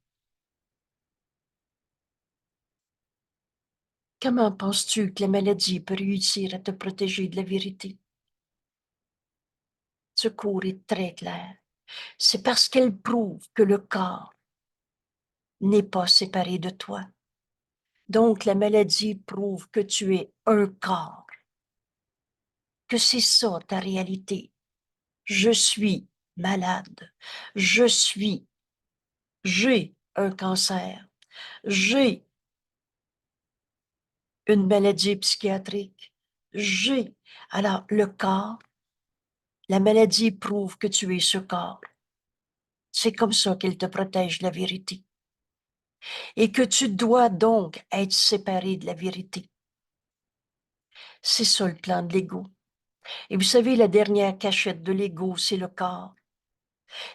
Comment penses-tu que la maladie peut réussir à te protéger de la vérité? Ce cours est très clair. C'est parce qu'elle prouve que le corps n'est pas séparé de toi. Donc la maladie prouve que tu es un corps, que c'est ça ta réalité. Je suis malade. J'ai un cancer. J'ai une maladie psychiatrique. Alors, le corps, la maladie prouve que tu es ce corps. C'est comme ça qu'il te protège de la vérité. Et que tu dois donc être séparé de la vérité. C'est ça le plan de l'ego. Et vous savez, la dernière cachette de l'ego, c'est le corps.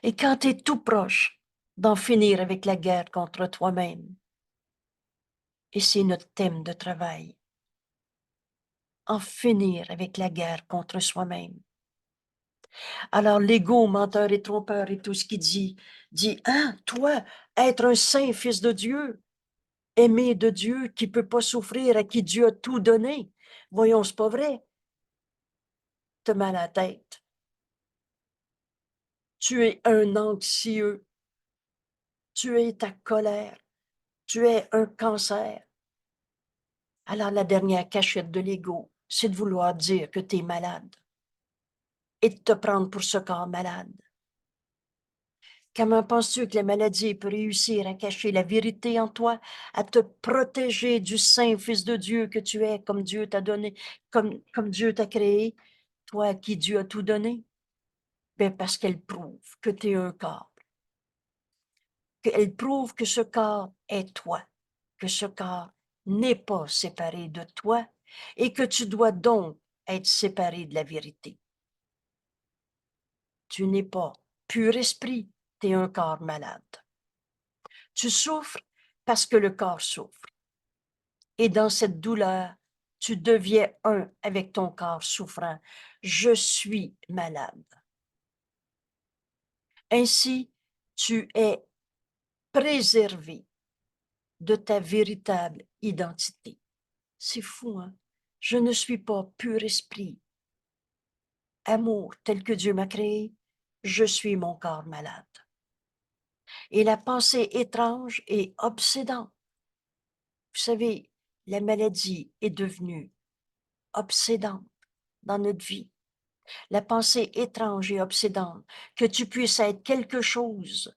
Et quand tu es tout proche d'en finir avec la guerre contre toi-même, et c'est notre thème de travail, en finir avec la guerre contre soi-même. Alors l'ego, menteur et trompeur et tout ce qu'il dit, hein, toi, être un saint fils de Dieu, aimé de Dieu, qui peut pas souffrir, à qui Dieu a tout donné. Voyons, c'est pas vrai. Te mal à la tête. Tu es un anxieux. Tu es ta colère. Tu es un cancer. Alors la dernière cachette de l'ego, c'est de vouloir dire que tu es malade et de te prendre pour ce corps malade. Comment penses-tu que la maladie peut réussir à cacher la vérité en toi, à te protéger du saint Fils de Dieu que tu es, comme Dieu t'a donné, comme Dieu t'a créé, toi à qui Dieu a tout donné? Ben parce qu'elle prouve que tu es un corps, qu'elle prouve que ce corps est toi, que ce corps n'est pas séparé de toi et que tu dois donc être séparé de la vérité. Tu n'es pas pur esprit, tu es un corps malade. Tu souffres parce que le corps souffre. Et dans cette douleur, tu deviens un avec ton corps souffrant. Je suis malade. Ainsi, tu es préservé de ta véritable identité. C'est fou, hein? Je ne suis pas pur esprit, amour tel que Dieu m'a créé. Je suis mon corps malade. Et la pensée étrange et obsédante. Vous savez, la maladie est devenue obsédante dans notre vie. La pensée étrange et obsédante, que tu puisses être quelque chose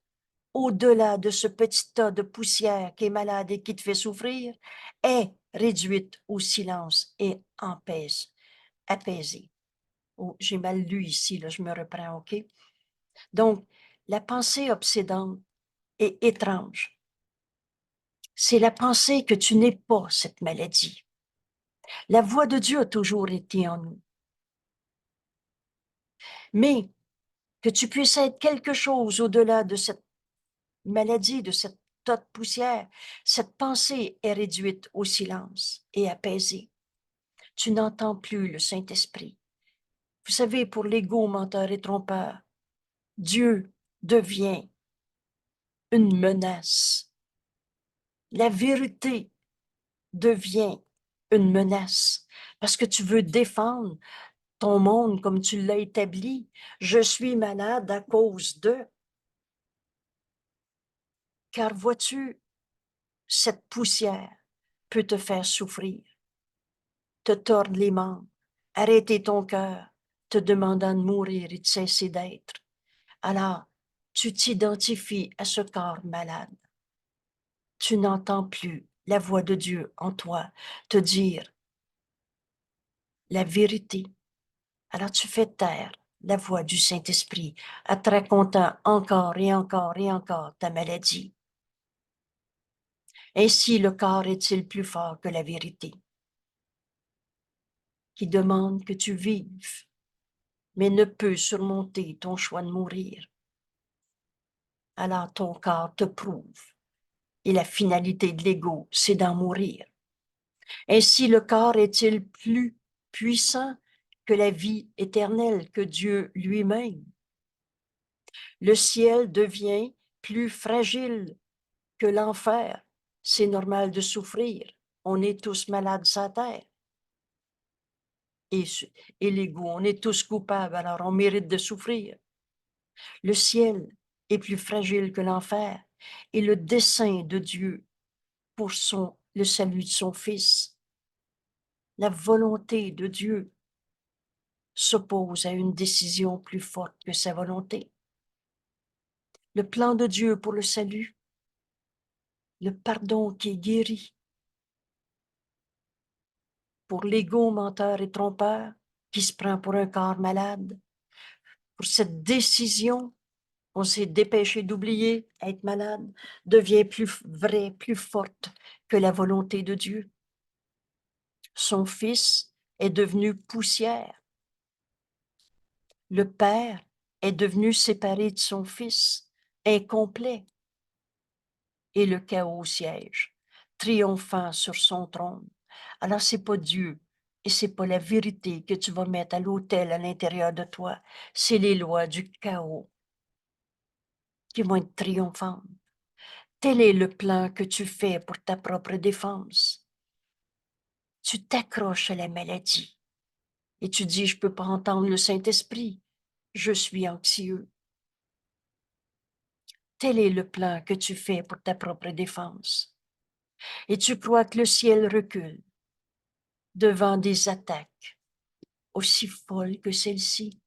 au-delà de ce petit tas de poussière qui est malade et qui te fait souffrir, est réduite au silence et apaisée. Oh, j'ai mal lu ici, là, je me reprends, OK? Donc, la pensée obsédante et étrange, c'est la pensée que tu n'es pas cette maladie. La voix de Dieu a toujours été en nous. Mais que tu puisses être quelque chose au-delà de cette maladie, de cette tas de poussière, cette pensée est réduite au silence et apaisée. Tu n'entends plus le Saint-Esprit. Vous savez, pour l'ego menteur et trompeur, Dieu devient une menace. La vérité devient une menace parce que tu veux défendre ton monde comme tu l'as établi. Je suis malade à cause de. Car vois-tu, cette poussière peut te faire souffrir, te tordre les membres, arrêter ton cœur, te demandant de mourir et de cesser d'être. Alors, tu t'identifies à ce corps malade. Tu n'entends plus la voix de Dieu en toi te dire la vérité. Alors tu fais taire la voix du Saint-Esprit en te racontant encore et encore et encore ta maladie. Ainsi le corps est-il plus fort que la vérité, qui demande que tu vives, mais ne peut surmonter ton choix de mourir. Alors ton corps te prouve, et la finalité de l'ego, c'est d'en mourir. Ainsi le corps est-il plus puissant que la vie éternelle, que Dieu lui-même? Le ciel devient plus fragile que l'enfer. C'est normal de souffrir. On est tous malades sur la terre. Et, et l'ego, on est tous coupables, alors on mérite de souffrir. Le ciel est plus fragile que l'enfer et le dessein de Dieu pour le salut de son Fils. La volonté de Dieu s'oppose à une décision plus forte que sa volonté. Le plan de Dieu pour le salut, le pardon qui guérit, pour l'ego menteur et trompeur qui se prend pour un corps malade, pour cette décision, on s'est dépêché d'oublier, être malade, devient plus vraie, plus forte que la volonté de Dieu. Son Fils est devenu poussière. Le Père est devenu séparé de son Fils, incomplet. Et le chaos siège, triomphant sur son trône. Alors, c'est pas Dieu Et c'est pas la vérité que tu vas mettre à l'autel à l'intérieur de toi. C'est les lois du chaos qui vont être triomphantes. Tel est le plan que tu fais pour ta propre défense. Tu t'accroches à la maladie et tu dis, je peux pas entendre le Saint-Esprit. Je suis anxieux. Tel est le plan que tu fais pour ta propre défense. Et tu crois que le ciel recule devant des attaques aussi folles que celle-ci.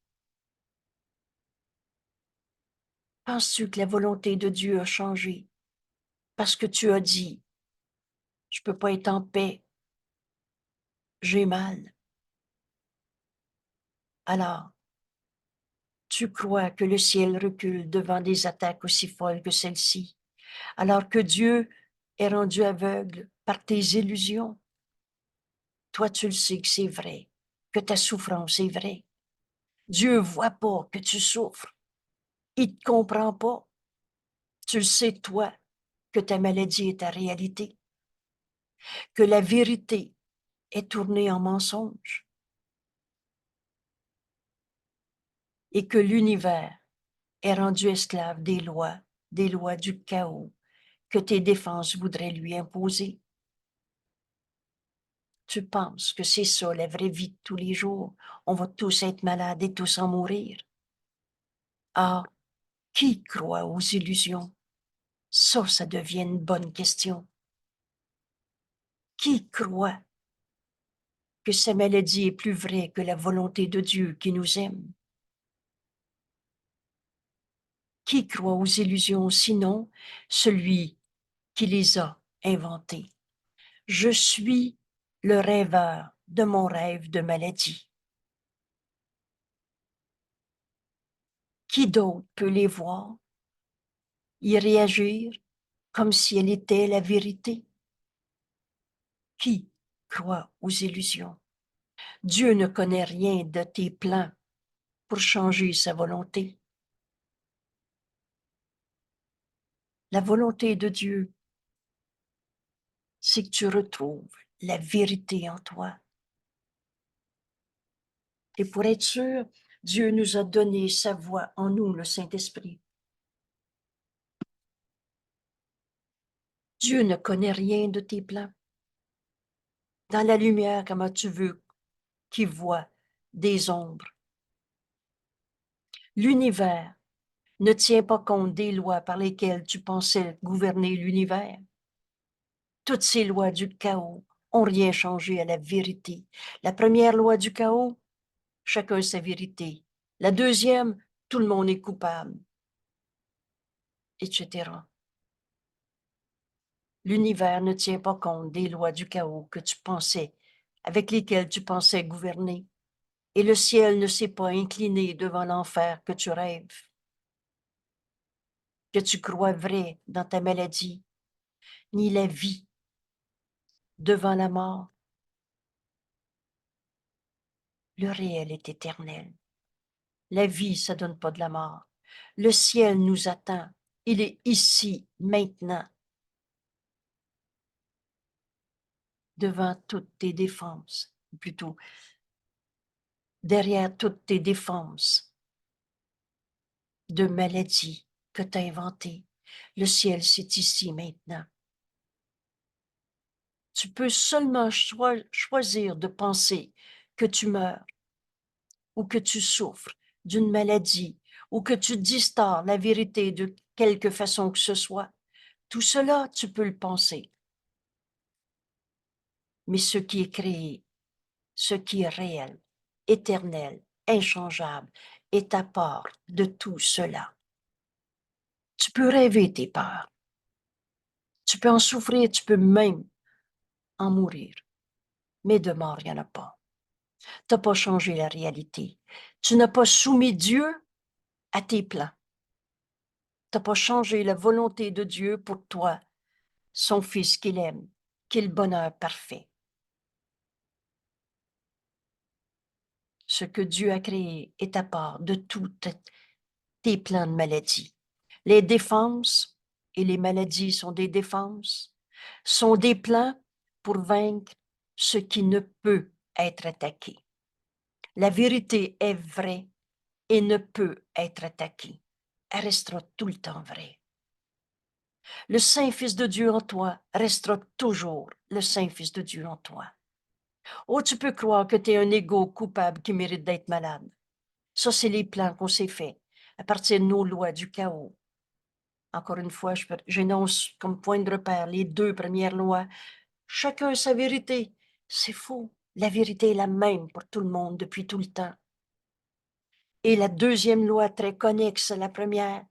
Penses-tu que la volonté de Dieu a changé parce que tu as dit, je peux pas être en paix, j'ai mal. Alors, tu crois que le ciel recule devant des attaques aussi folles que celle-ci, alors que Dieu est rendu aveugle par tes illusions. Toi, tu le sais que c'est vrai, que ta souffrance est vraie. Dieu voit pas que tu souffres. Il te comprend pas. Tu le sais, toi, que ta maladie est ta réalité, que la vérité est tournée en mensonge et que l'univers est rendu esclave des lois du chaos que tes défenses voudraient lui imposer. Tu penses que c'est ça la vraie vie de tous les jours? On va tous être malades et tous en mourir. Ah, qui croit aux illusions? Ça devient une bonne question. Qui croit que sa maladie est plus vraie que la volonté de Dieu qui nous aime? Qui croit aux illusions sinon celui qui les a inventées? Je suis le rêveur de mon rêve de maladie. Qui d'autre peut les voir, y réagir comme si elle était la vérité? Qui croit aux illusions? Dieu ne connaît rien de tes plans pour changer sa volonté. La volonté de Dieu, c'est que tu retrouves la vérité en toi. Et pour être sûr, Dieu nous a donné sa voix en nous, le Saint-Esprit. Dieu ne connaît rien de tes plans. Dans la lumière, comment tu veux qu'il voit des ombres? L'univers ne tient pas compte des lois par lesquelles tu pensais gouverner l'univers. Toutes ces lois du chaos ont rien changé à la vérité. La première loi du chaos, chacun sa vérité. La deuxième, tout le monde est coupable, etc. L'univers ne tient pas compte des lois du chaos que tu pensais, avec lesquelles tu pensais gouverner. Et le ciel ne s'est pas incliné devant l'enfer que tu rêves, que tu crois vrai dans ta maladie, ni la vie devant la mort. Le réel est éternel. La vie, ça donne pas de la mort. Le ciel nous attend. Il est ici, maintenant, devant toutes tes défenses, ou plutôt derrière toutes tes défenses de maladie que tu as inventées. Le ciel, c'est ici, maintenant. Tu peux seulement choisir de penser que tu meurs ou que tu souffres d'une maladie ou que tu distors la vérité de quelque façon que ce soit. Tout cela, tu peux le penser. Mais ce qui est créé, ce qui est réel, éternel, inchangeable, est à part de tout cela. Tu peux rêver tes peurs. Tu peux en souffrir, tu peux même en mourir. Mais de mort, il n'y en a pas. Tu n'as pas changé la réalité. Tu n'as pas soumis Dieu à tes plans. Tu n'as pas changé la volonté de Dieu pour toi, son Fils qu'il aime, qui est le bonheur parfait. Ce que Dieu a créé est à part de toutes tes plans de maladie. Les défenses, et les maladies sont des défenses, sont des plans pour vaincre ce qui ne peut être attaquée. La vérité est vraie et ne peut être attaquée. Elle restera tout le temps vraie. Le Saint-Fils de Dieu en toi restera toujours le Saint-Fils de Dieu en toi. Oh, tu peux croire que tu es un égo coupable qui mérite d'être malade. Ça, c'est les plans qu'on s'est faits à partir de nos lois du chaos. Encore une fois, j'énonce comme point de repère les 2 premières lois. Chacun sa vérité. C'est faux. La vérité est la même pour tout le monde depuis tout le temps. Et la 2e loi, très connexe à la première,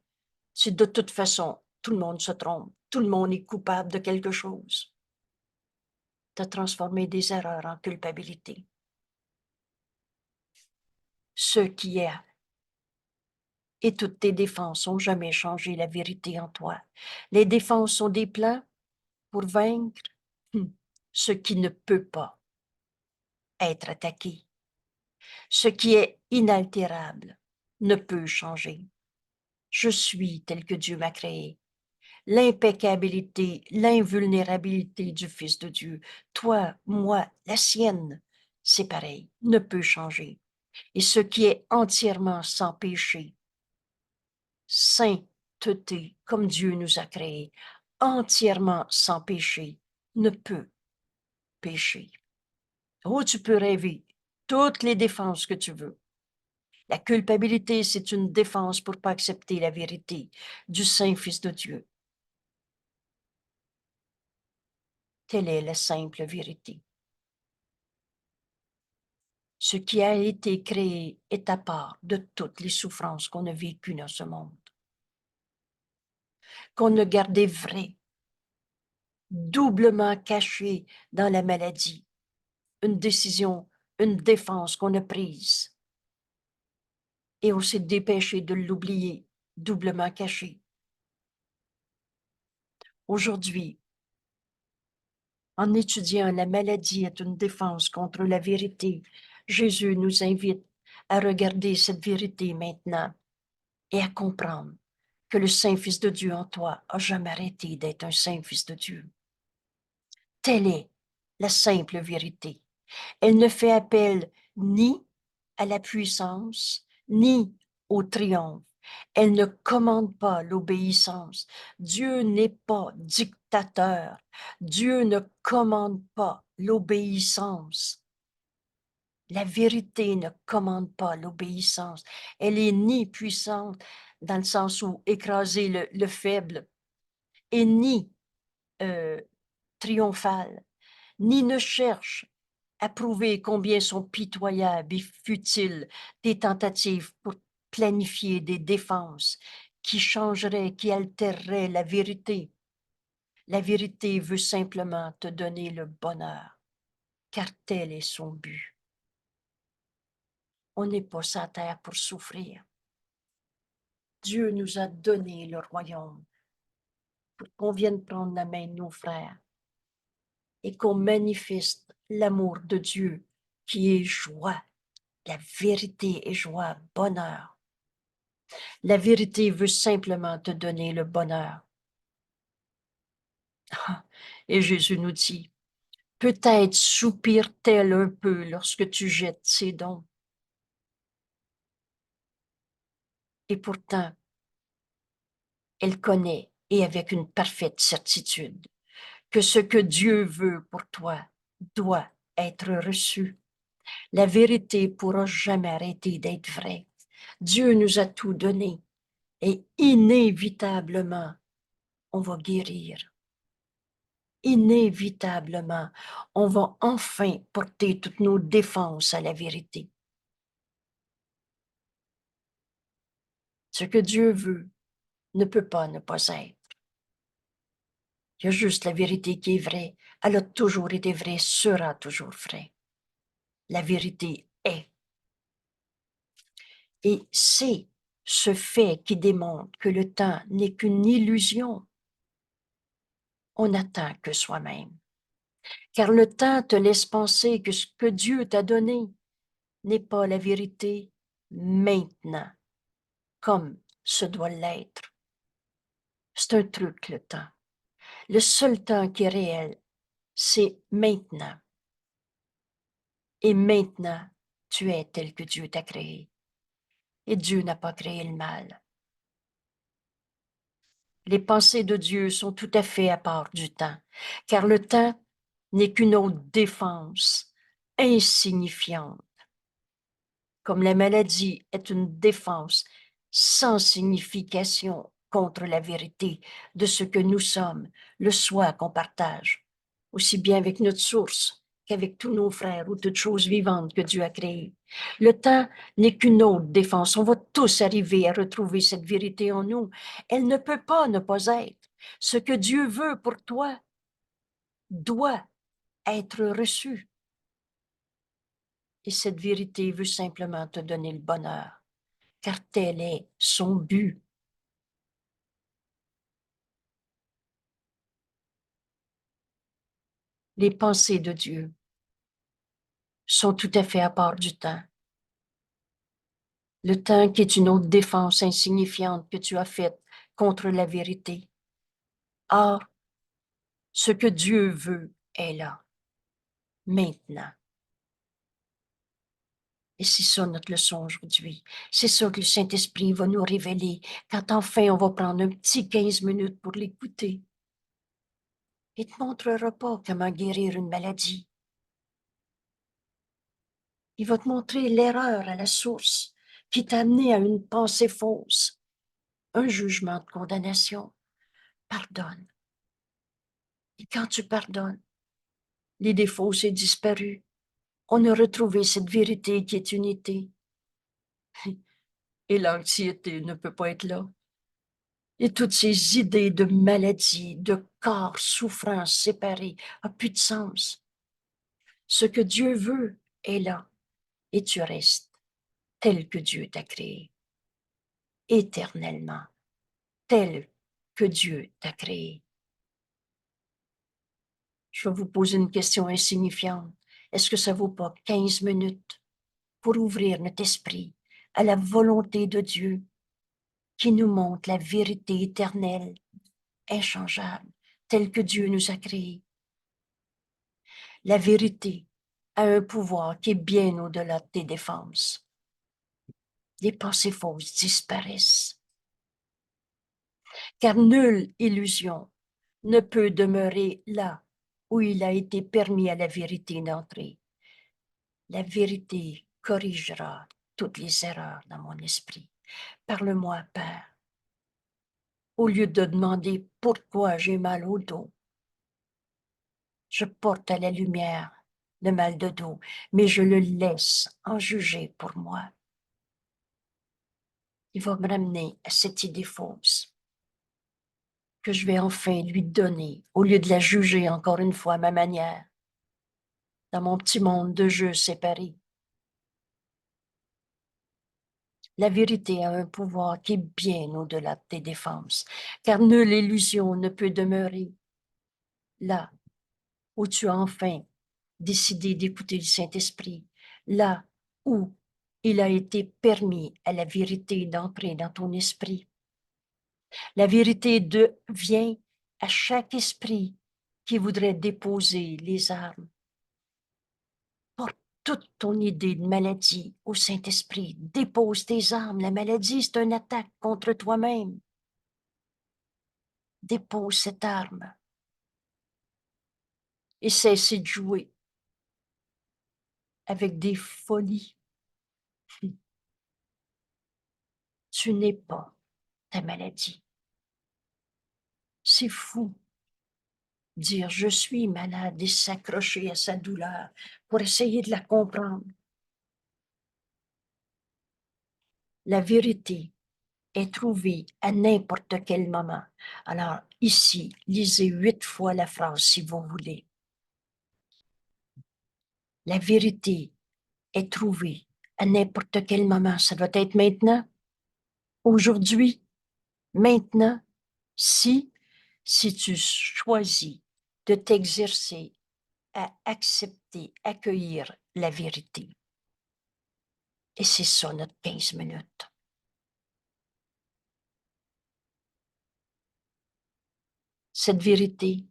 c'est de toute façon, tout le monde se trompe. Tout le monde est coupable de quelque chose. Tu as transformé des erreurs en culpabilité. Ce qui est et toutes tes défenses n'ont jamais changé la vérité en toi. Les défenses sont des plans pour vaincre ce qui ne peut pas être attaqué. Ce qui est inaltérable ne peut changer. Je suis tel que Dieu m'a créé. L'impeccabilité, l'invulnérabilité du Fils de Dieu, toi, moi, la sienne, c'est pareil, ne peut changer. Et ce qui est entièrement sans péché, sainteté, comme Dieu nous a créés, entièrement sans péché, ne peut pécher. Oh, tu peux rêver toutes les défenses que tu veux. La culpabilité, c'est une défense pour pas accepter la vérité du Saint-Fils de Dieu. Telle est la simple vérité. Ce qui a été créé est à part de toutes les souffrances qu'on a vécues dans ce monde, qu'on a gardées vraies, doublement cachées dans la maladie, une décision, une défense qu'on a prise. Et on s'est dépêché de l'oublier, doublement caché. Aujourd'hui, en étudiant la maladie est une défense contre la vérité, Jésus nous invite à regarder cette vérité maintenant et à comprendre que le Saint-Fils de Dieu en toi a jamais arrêté d'être un Saint-Fils de Dieu. Telle est la simple vérité. Elle ne fait appel ni à la puissance, ni au triomphe. Elle ne commande pas l'obéissance. Dieu n'est pas dictateur. Dieu ne commande pas l'obéissance. La vérité ne commande pas l'obéissance. Elle est ni puissante dans le sens où écraser le faible, et ni triomphale, ni ne cherche à prouver combien sont pitoyables et futiles tes tentatives pour planifier des défenses qui changeraient, qui altéreraient la vérité. La vérité veut simplement te donner le bonheur, car tel est son but. On n'est pas sur la terre pour souffrir. Dieu nous a donné le royaume pour qu'on vienne prendre la main de nos frères et qu'on manifeste l'amour de Dieu qui est joie. La vérité est joie, bonheur. La vérité veut simplement te donner le bonheur. Et Jésus nous dit, peut-être soupire-t-elle un peu lorsque tu jettes ses dons. Et pourtant, elle connaît, et avec une parfaite certitude, que ce que Dieu veut pour toi doit être reçu. La vérité pourra jamais arrêter d'être vraie. Dieu nous a tout donné et inévitablement, on va guérir. Inévitablement, on va enfin porter toutes nos défenses à la vérité. Ce que Dieu veut ne peut pas ne pas être. Il y a juste la vérité qui est vraie. Elle a toujours été vraie, sera toujours vraie. La vérité est. Et c'est ce fait qui démontre que le temps n'est qu'une illusion. On n'attend que soi-même. Car le temps te laisse penser que ce que Dieu t'a donné n'est pas la vérité maintenant, comme ce doit l'être. C'est un truc, le temps. Le seul temps qui est réel, c'est maintenant. Et maintenant, tu es tel que Dieu t'a créé. Et Dieu n'a pas créé le mal. Les pensées de Dieu sont tout à fait à part du temps, car le temps n'est qu'une autre défense insignifiante. Comme la maladie est une défense sans signification contre la vérité de ce que nous sommes, le soi qu'on partage, aussi bien avec notre source qu'avec tous nos frères ou toutes choses vivantes que Dieu a créées. Le temps n'est qu'une autre défense. On va tous arriver à retrouver cette vérité en nous. Elle ne peut pas ne pas être. Ce que Dieu veut pour toi doit être reçu. Et cette vérité veut simplement te donner le bonheur, car tel est son but. Les pensées de Dieu sont tout à fait à part du temps. Le temps qui est une autre défense insignifiante que tu as faite contre la vérité. Or, ce que Dieu veut est là, maintenant. Et c'est ça notre leçon aujourd'hui. C'est ça que le Saint-Esprit va nous révéler quand enfin on va prendre un petit 15 minutes pour l'écouter. Il ne te montrera pas comment guérir une maladie. Il va te montrer l'erreur à la source qui t'a amené à une pensée fausse, un jugement de condamnation. Pardonne. Et quand tu pardonnes, l'idée fausse est disparue. On a retrouvé cette vérité qui est unité. Et l'anxiété ne peut pas être là. Et toutes ces idées de maladie, de corps souffrant, séparés, n'ont plus de sens. Ce que Dieu veut est là. Et tu restes tel que Dieu t'a créé, éternellement, tel que Dieu t'a créé. Je vais vous poser une question insignifiante. Est-ce que ça vaut pas 15 minutes pour ouvrir notre esprit à la volonté de Dieu qui nous montre la vérité éternelle, inchangeable, telle que Dieu nous a créés? La vérité a un pouvoir qui est bien au-delà de tes défenses. Les pensées fausses disparaissent, car nulle illusion ne peut demeurer là où il a été permis à la vérité d'entrer. La vérité corrigera toutes les erreurs dans mon esprit. Parle-moi, Père. Au lieu de demander pourquoi j'ai mal au dos, je porte à la lumière le mal de dos, mais je le laisse en juger pour moi. Il va me ramener à cette idée fausse que je vais enfin lui donner, au lieu de la juger encore une fois à ma manière, dans mon petit monde de jeux séparés. La vérité a un pouvoir qui est bien au-delà de tes défenses, car nulle illusion ne peut demeurer là où tu as enfin décidé d'écouter le Saint-Esprit, là où il a été permis à la vérité d'entrer dans ton esprit. La vérité vient à chaque esprit qui voudrait déposer les armes. Porte toute ton idée de maladie au Saint-Esprit. Dépose tes armes. La maladie, c'est une attaque contre toi-même. Dépose cette arme et cesse de jouer avec des folies. Tu n'es pas ta maladie. C'est fou dire je suis malade et s'accrocher à sa douleur pour essayer de la comprendre. La vérité est trouvée à n'importe quel moment. Alors ici, lisez 8 fois la phrase si vous voulez. La vérité est trouvée à n'importe quel moment. Ça doit être maintenant, aujourd'hui, maintenant, si tu choisis de t'exercer à accepter, accueillir la vérité. Et c'est ça notre 15 minutes. Cette vérité,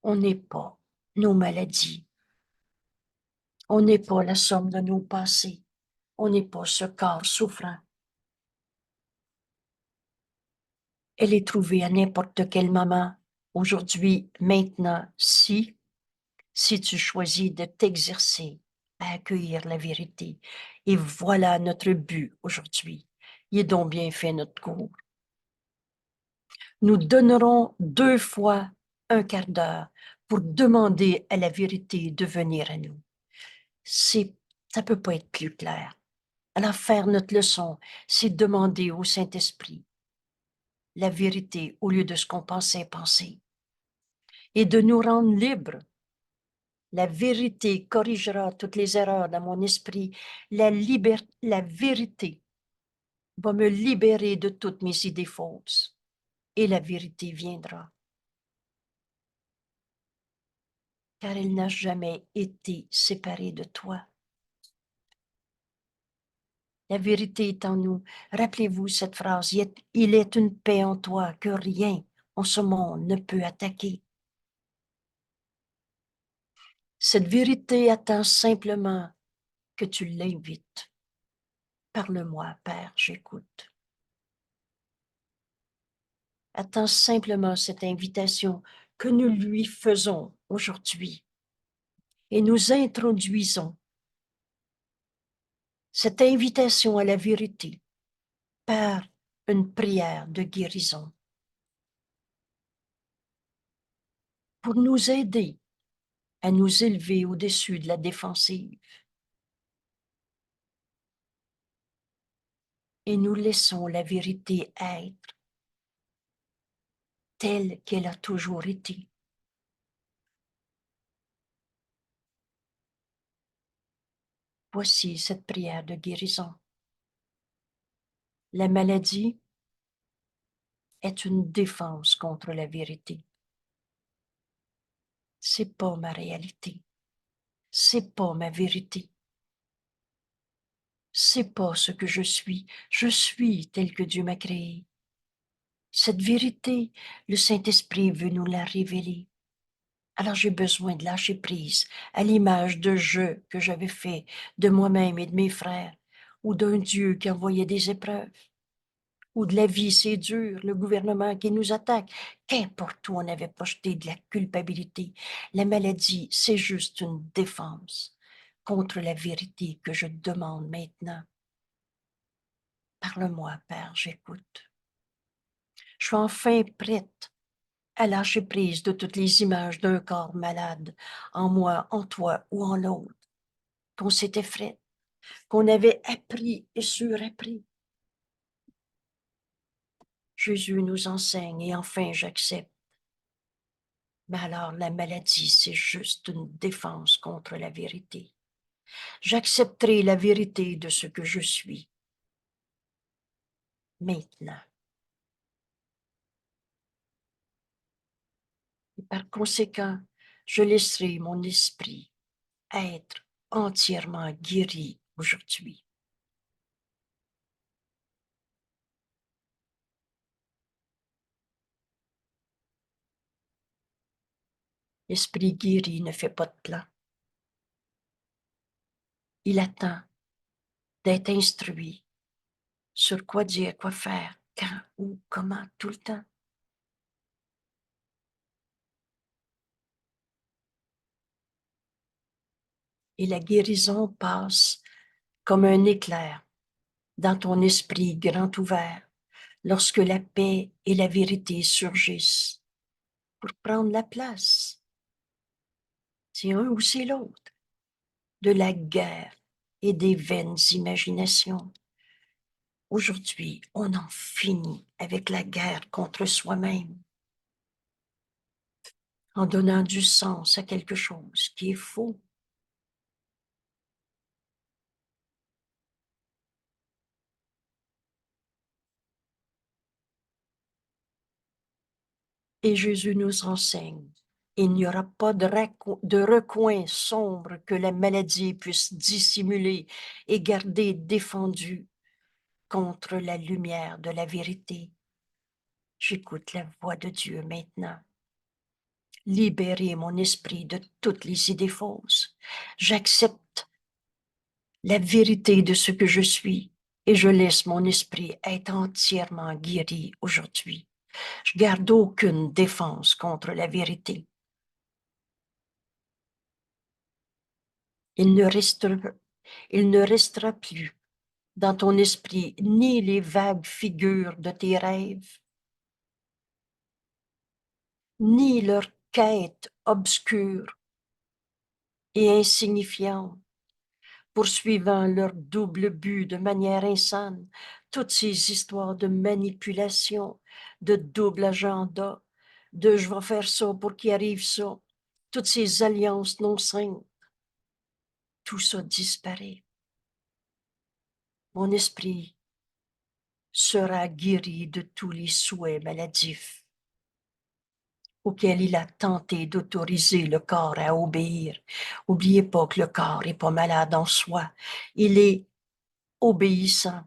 on n'est pas nos maladies, On n'est pas la somme de nos passés. On n'est pas ce corps souffrant. Elle est trouvée à n'importe quel moment, aujourd'hui, maintenant, si tu choisis de t'exercer à accueillir la vérité. Et voilà notre but aujourd'hui. Il est donc bien fait notre cours. Nous donnerons 2 fois un quart d'heure pour demander à la vérité de venir à nous. Ça peut pas être plus clair. Alors, faire notre leçon, c'est demander au Saint-Esprit la vérité au lieu de ce qu'on pensait penser et de nous rendre libres. La vérité corrigera toutes les erreurs dans mon esprit. La vérité va me libérer de toutes mes idées fausses et la vérité viendra. Car elle n'a jamais été séparée de toi. La vérité est en nous. Rappelez-vous cette phrase, il est une paix en toi que rien en ce monde ne peut attaquer. Cette vérité attend simplement que tu l'invites. Parle-moi, Père, j'écoute. Attends simplement cette invitation que nous lui faisons aujourd'hui et nous introduisons cette invitation à la vérité par une prière de guérison pour nous aider à nous élever au-dessus de la défensive. Et nous laissons la vérité être telle qu'elle a toujours été. Voici cette prière de guérison. La maladie est une défense contre la vérité. C'est pas ma réalité. C'est pas ma vérité. C'est pas ce que je suis. Je suis tel que Dieu m'a créé. Cette vérité, le Saint-Esprit veut nous la révéler. Alors j'ai besoin de lâcher prise à l'image de jeu que j'avais fait de moi-même et de mes frères, ou d'un Dieu qui envoyait des épreuves, ou de la vie, c'est dur, le gouvernement qui nous attaque. Qu'importe où on avait projeté de la culpabilité, la maladie, c'est juste une défense contre la vérité que je demande maintenant. Parle-moi, Père, j'écoute. Je suis enfin prête à lâcher prise de toutes les images d'un corps malade, en moi, en toi ou en l'autre, qu'on s'était fait, qu'on avait appris et surappris. Jésus nous enseigne et enfin j'accepte. Mais alors la maladie, c'est juste une défense contre la vérité. J'accepterai la vérité de ce que je suis maintenant. Et par conséquent, je laisserai mon esprit être entièrement guéri aujourd'hui. L'esprit guéri ne fait pas de plan. Il attend d'être instruit sur quoi dire, quoi faire, quand, où, comment, tout le temps. Et la guérison passe comme un éclair dans ton esprit grand ouvert lorsque la paix et la vérité surgissent pour prendre la place, c'est un ou c'est l'autre, de la guerre et des vaines imaginations. Aujourd'hui, on en finit avec la guerre contre soi-même en donnant du sens à quelque chose qui est faux. Et Jésus nous enseigne, il n'y aura pas de recoin sombre que la maladie puisse dissimuler et garder défendu contre la lumière de la vérité. J'écoute la voix de Dieu maintenant. libérer mon esprit de toutes les idées fausses. J'accepte la vérité de ce que je suis et je laisse mon esprit être entièrement guéri aujourd'hui. Je garde aucune défense contre la vérité. Il ne restera plus dans ton esprit ni les vagues figures de tes rêves, ni leurs quêtes obscures et insignifiantes, poursuivant leur double but de manière insane, toutes ces histoires de manipulation, de double agenda, de je vais faire ça pour qu'il arrive ça, toutes ces alliances non saines, tout ça disparaît. Mon esprit sera guéri de tous les souhaits maladifs auxquels il a tenté d'autoriser le corps à obéir. N'oubliez pas que le corps n'est pas malade en soi, il est obéissant.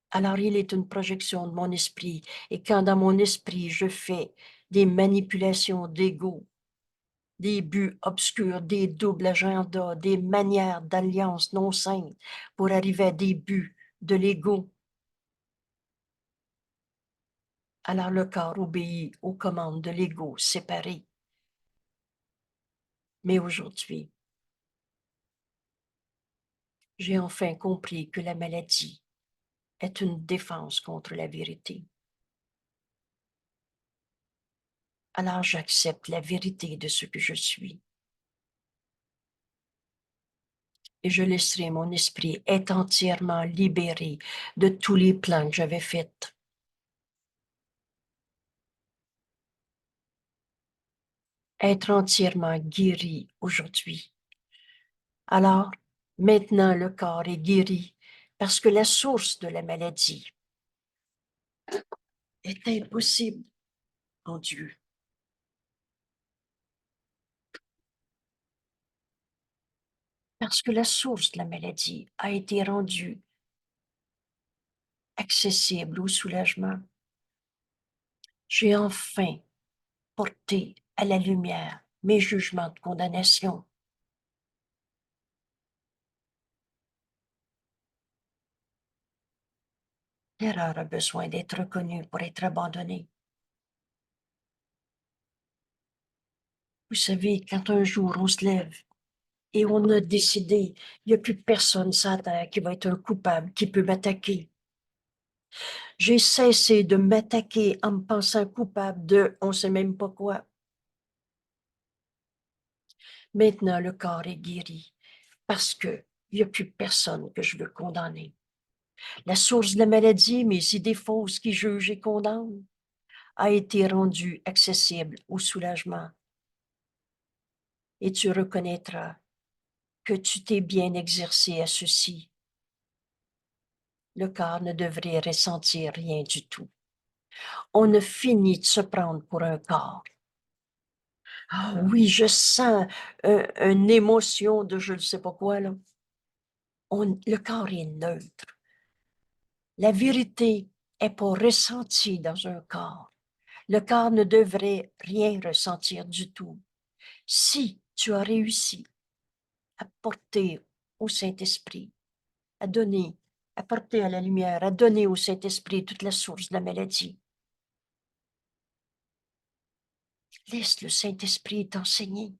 Alors il est une projection de mon esprit, et quand dans mon esprit je fais des manipulations d'ego, des buts obscurs, des doubles agendas, des manières d'alliance non saines pour arriver à des buts de l'ego, alors le corps obéit aux commandes de l'ego séparé. Mais aujourd'hui, j'ai enfin compris que la maladie est une défense contre la vérité. Alors j'accepte la vérité de ce que je suis. Et je laisserai mon esprit être entièrement libéré de tous les plans que j'avais faits. Être entièrement guéri aujourd'hui. Alors, maintenant le corps est guéri parce que la source de la maladie est impossible en Dieu. Parce que la source de la maladie a été rendue accessible au soulagement. J'ai enfin porté à la lumière mes jugements de condamnation. L'erreur a besoin d'être reconnue pour être abandonnée. Vous savez, quand un jour on se lève et on a décidé, il n'y a plus personne sur la terre qui va être un coupable, qui peut m'attaquer. J'ai cessé de m'attaquer en me pensant coupable de on ne sait même pas quoi. Maintenant, le corps est guéri parce qu'il n'y a plus personne que je veux condamner. La source de la maladie, mes idées fausses qui jugent et condamnent, a été rendue accessible au soulagement. Et tu reconnaîtras que tu t'es bien exercé à ceci. Le corps ne devrait ressentir rien du tout. On a fini de se prendre pour un corps. Ah oui, je sens une émotion de je ne sais pas quoi, là. Le corps est neutre. La vérité n'est pas ressentie dans un corps. Le corps ne devrait rien ressentir du tout. Si tu as réussi à porter au Saint-Esprit, à donner, à porter à la lumière, à donner au Saint-Esprit toute la source de la maladie, laisse le Saint-Esprit t'enseigner.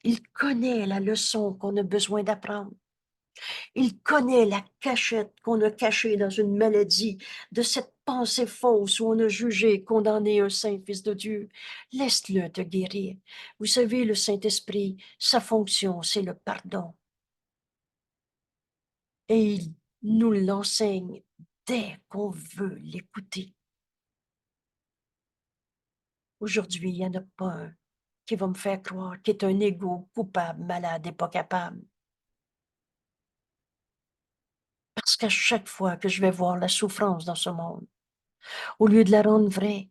Il connaît la leçon qu'on a besoin d'apprendre. Il connaît la cachette qu'on a cachée dans une maladie de cette pensée fausse où on a jugé et condamné un saint fils de Dieu. Laisse-le te guérir. Vous savez, le Saint-Esprit, sa fonction, c'est le pardon. Et il nous l'enseigne dès qu'on veut l'écouter. Aujourd'hui, il n'y en a pas un qui va me faire croire qu'il est un égo coupable, malade et pas capable. Parce qu'à chaque fois que je vais voir la souffrance dans ce monde, au lieu de la rendre vraie,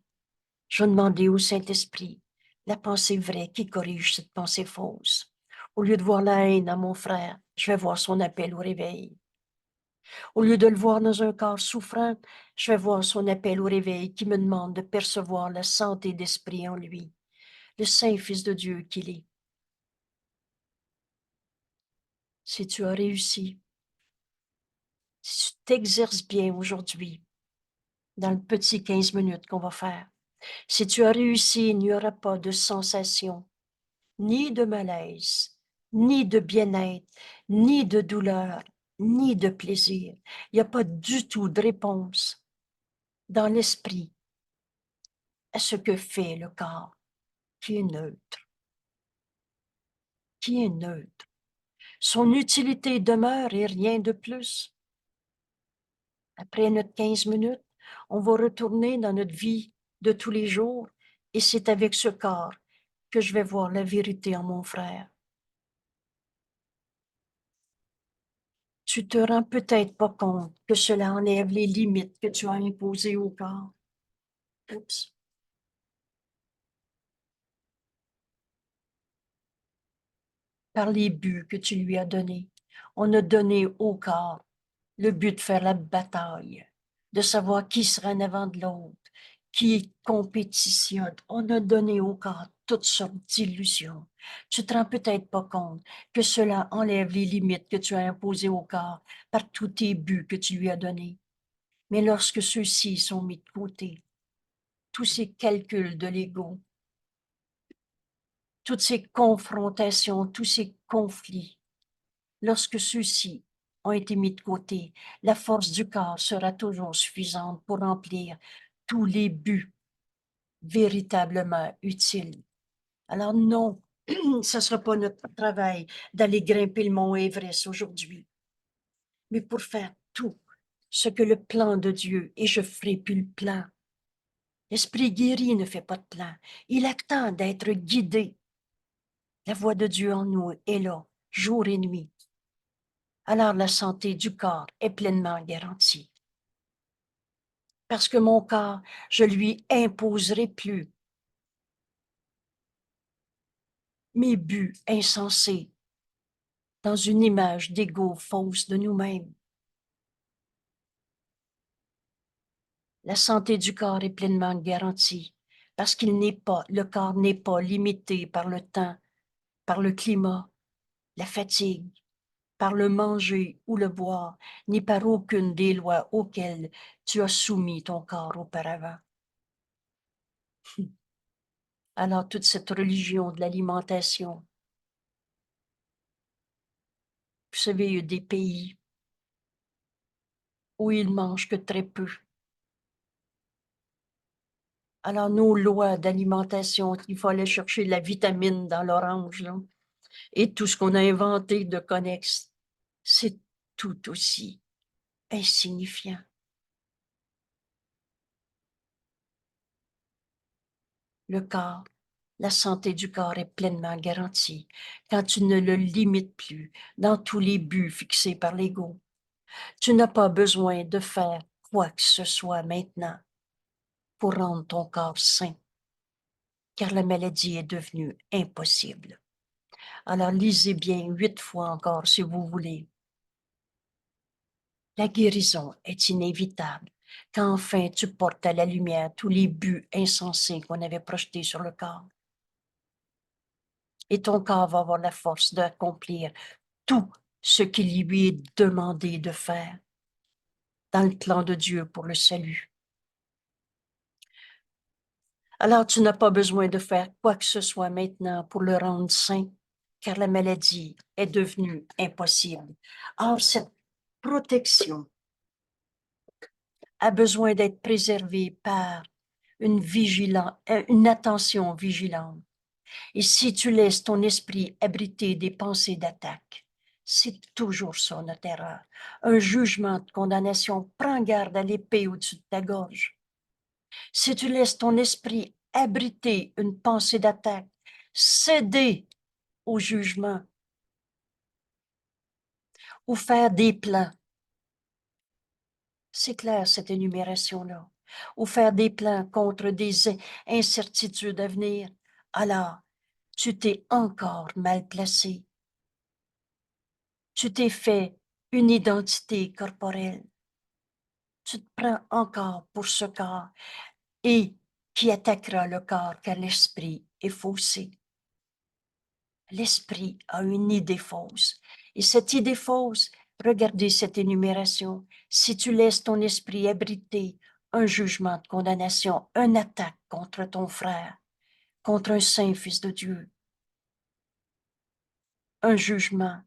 je vais demander au Saint-Esprit la pensée vraie qui corrige cette pensée fausse. Au lieu de voir la haine à mon frère, je vais voir son appel au réveil. Au lieu de le voir dans un corps souffrant, je vais voir son appel au réveil qui me demande de percevoir la santé d'esprit en lui. le Saint Fils de Dieu qu'il est. Si tu as réussi, si tu t'exerces bien aujourd'hui, dans le petit 15 minutes qu'on va faire, si tu as réussi, il n'y aura pas de sensation, ni de malaise, ni de bien-être, ni de douleur, ni de plaisir. Il n'y a pas du tout de réponse dans l'esprit à ce que fait le corps, qui est neutre, qui est neutre. Son utilité demeure et rien de plus. Après notre 15 minutes, on va retourner dans notre vie de tous les jours et c'est avec ce corps que je vais voir la vérité en mon frère. Tu te rends peut-être pas compte que cela enlève les limites que tu as imposées au corps. Oups. Par les buts que tu lui as donnés. On a donné au corps le but de faire la bataille, de savoir qui sera en avant de l'autre, qui compétitionne. On a donné au corps toutes sortes d'illusions. Tu te rends peut-être pas compte que cela enlève les limites que tu as imposées au corps par tous tes buts que tu lui as donnés. Mais lorsque ceux-ci sont mis de côté, tous ces calculs de l'ego, toutes ces confrontations, tous ces conflits, lorsque ceux-ci ont été mis de côté, la force du corps sera toujours suffisante pour remplir tous les buts véritablement utiles. Alors non, ce ne sera pas notre travail d'aller grimper le mont Everest aujourd'hui, mais pour faire tout ce que le plan de Dieu, et je ferai plus le plan. L'esprit guéri ne fait pas de plan. Il attend d'être guidé. La voix de Dieu en nous est là, jour et nuit. Alors la santé du corps est pleinement garantie. Parce que mon corps, je lui imposerai plus mes buts insensés dans une image d'ego fausse de nous-mêmes. La santé du corps est pleinement garantie parce qu'il n'est pas, le corps n'est pas limité par le temps, par le climat, la fatigue, par le manger ou le boire, ni par aucune des lois auxquelles tu as soumis ton corps auparavant. Alors toute cette religion de l'alimentation, vous savez, il y a des pays où ils mangent que très peu. Alors nos lois d'alimentation, il faut aller chercher la vitamine dans l'orange, là, et tout ce qu'on a inventé de connexe, c'est tout aussi insignifiant. Le corps, la santé du corps est pleinement garantie quand tu ne le limites plus dans tous les buts fixés par l'ego. Tu n'as pas besoin de faire quoi que ce soit maintenant pour rendre ton corps sain, car la maladie est devenue impossible. Alors lisez bien 8 fois encore si vous voulez. La guérison est inévitable quand enfin tu portes à la lumière tous les buts insensés qu'on avait projetés sur le corps. Et ton corps va avoir la force d'accomplir tout ce qu'il lui est demandé de faire dans le plan de Dieu pour le salut. Alors tu n'as pas besoin de faire quoi que ce soit maintenant pour le rendre sain, car la maladie est devenue impossible. Or, cette protection a besoin d'être préservée par une attention vigilante. Et si tu laisses ton esprit abriter des pensées d'attaque, c'est toujours ça notre erreur. Un jugement de condamnation, prends garde à l'épée au-dessus de ta gorge. Si tu laisses ton esprit abriter une pensée d'attaque, céder au jugement ou faire des plans, c'est clair cette énumération-là, ou faire des plans contre des incertitudes à venir, alors tu t'es encore mal placé. Tu t'es fait une identité corporelle. Tu te prends encore pour ce corps et qui attaquera le corps car l'esprit est faussée. L'esprit a une idée fausse. Et cette idée fausse, regardez cette énumération, si tu laisses ton esprit abriter un jugement de condamnation, une attaque contre ton frère, contre un saint fils de Dieu, un jugement,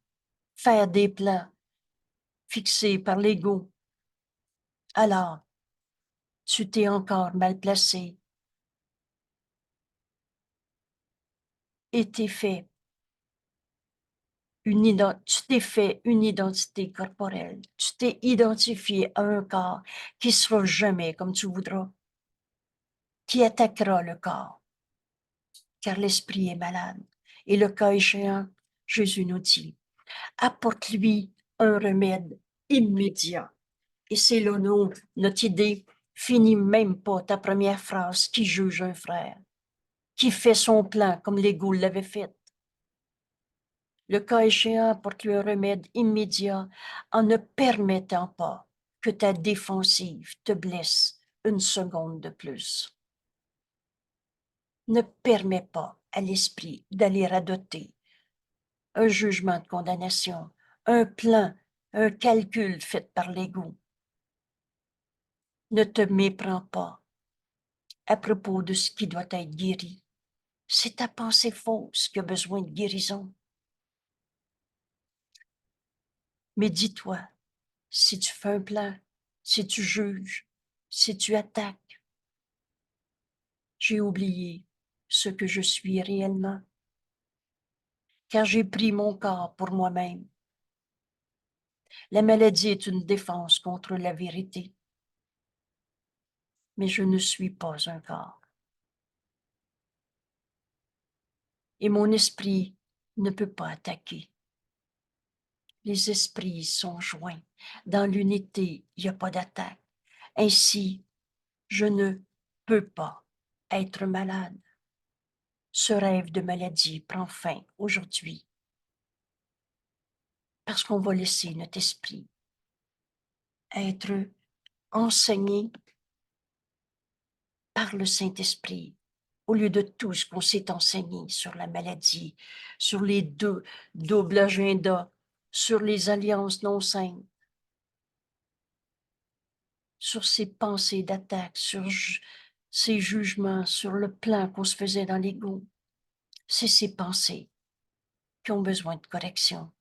faire des plans fixés par l'ego, alors tu t'es encore mal placé et tu t'es fait une identité corporelle. Tu t'es identifié à un corps qui sera jamais comme tu voudras, qui attaquera le corps, car l'esprit est malade. Et le cas échéant, Jésus nous dit, apporte-lui un remède immédiat. Et c'est là notre idée, finis même pas ta première phrase, qui juge un frère, qui fait son plan comme l'Égo l'avait fait. Le cas échéant, apporte-lui un remède immédiat en ne permettant pas que ta défensive te blesse une seconde de plus. Ne permets pas à l'esprit d'aller radoter un jugement de condamnation, un plan, un calcul fait par l'ego. Ne te méprends pas à propos de ce qui doit être guéri. C'est ta pensée fausse qui a besoin de guérison. Mais dis-toi, si tu fais un plan, si tu juges, si tu attaques, j'ai oublié ce que je suis réellement, car j'ai pris mon corps pour moi-même. La maladie est une défense contre la vérité, mais je ne suis pas un corps. Et mon esprit ne peut pas attaquer. Les esprits sont joints. Dans l'unité, il n'y a pas d'attaque. Ainsi, je ne peux pas être malade. Ce rêve de maladie prend fin aujourd'hui parce qu'on va laisser notre esprit être enseigné par le Saint-Esprit au lieu de tout ce qu'on s'est enseigné sur la maladie, sur les doubles agendas, sur les alliances non saines, sur ces pensées d'attaque, sur ces jugements, sur le plan qu'on se faisait dans l'ego. C'est ces pensées qui ont besoin de correction.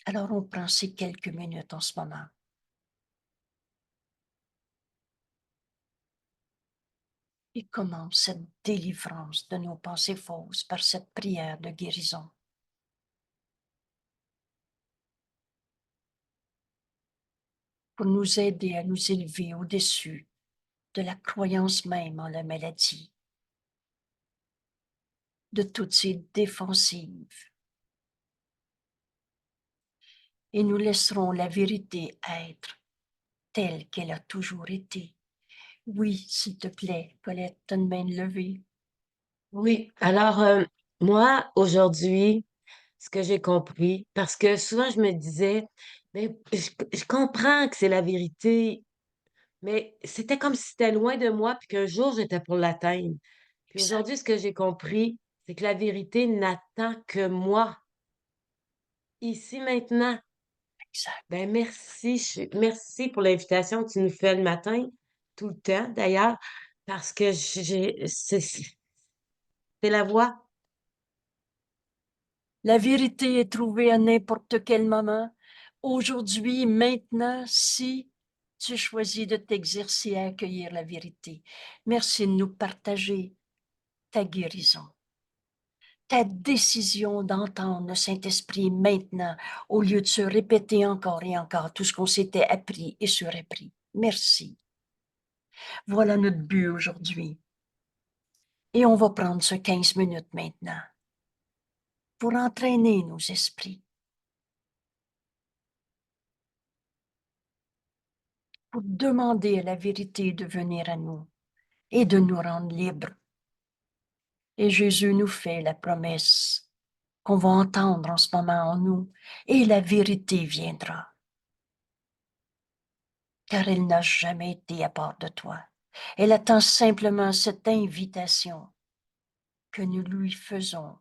Alors on prend ces quelques minutes en ce moment et commence cette délivrance de nos pensées fausses par cette prière de guérison. Pour nous aider à nous élever au-dessus de la croyance même en la maladie, de toutes ces défensives. Et nous laisserons la vérité être telle qu'elle a toujours été. Oui, s'il te plaît, Colette, t'as une main levée. Oui, alors moi, aujourd'hui, ce que j'ai compris, parce que souvent je me disais, mais je comprends que c'est la vérité, mais c'était comme si c'était loin de moi, puis qu'un jour j'étais pour l'atteindre. Puis Exact, aujourd'hui, ce que j'ai compris, c'est que la vérité n'attend que moi, ici maintenant. exact. Ben merci, merci pour l'invitation que tu nous fais le matin, tout le temps d'ailleurs, parce que c'est la voie. La vérité est trouvée à n'importe quel moment. Aujourd'hui, maintenant, si tu choisis de t'exercer à accueillir la vérité. Merci de nous partager ta guérison, ta décision d'entendre le Saint-Esprit maintenant, au lieu de se répéter encore et encore tout ce qu'on s'était appris et surappris. Merci. Voilà notre but aujourd'hui. Et on va prendre ce 15 minutes maintenant pour entraîner nos esprits, pour demander à la vérité de venir à nous et de nous rendre libres. Et Jésus nous fait la promesse qu'on va entendre en ce moment en nous, et la vérité viendra, car elle n'a jamais été à part de toi. Elle attend simplement cette invitation que nous lui faisons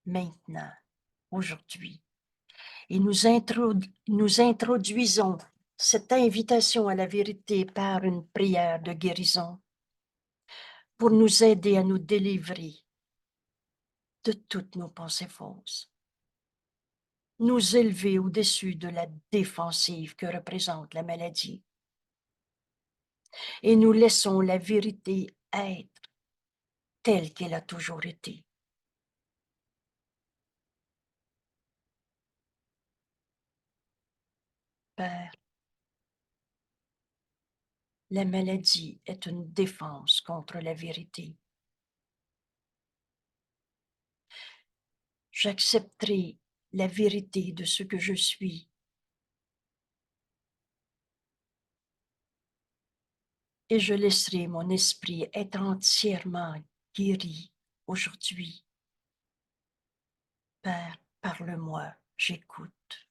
maintenant, aujourd'hui. Et nous introduisons cette invitation à la vérité par une prière de guérison pour nous aider à nous délivrer de toutes nos pensées fausses, nous élever au-dessus de la défensive que représente la maladie. Et nous laissons la vérité être telle qu'elle a toujours été. Père, la maladie est une défense contre la vérité. J'accepterai la vérité de ce que je suis. Et je laisserai mon esprit être entièrement guéri aujourd'hui. Père, parle-moi, j'écoute.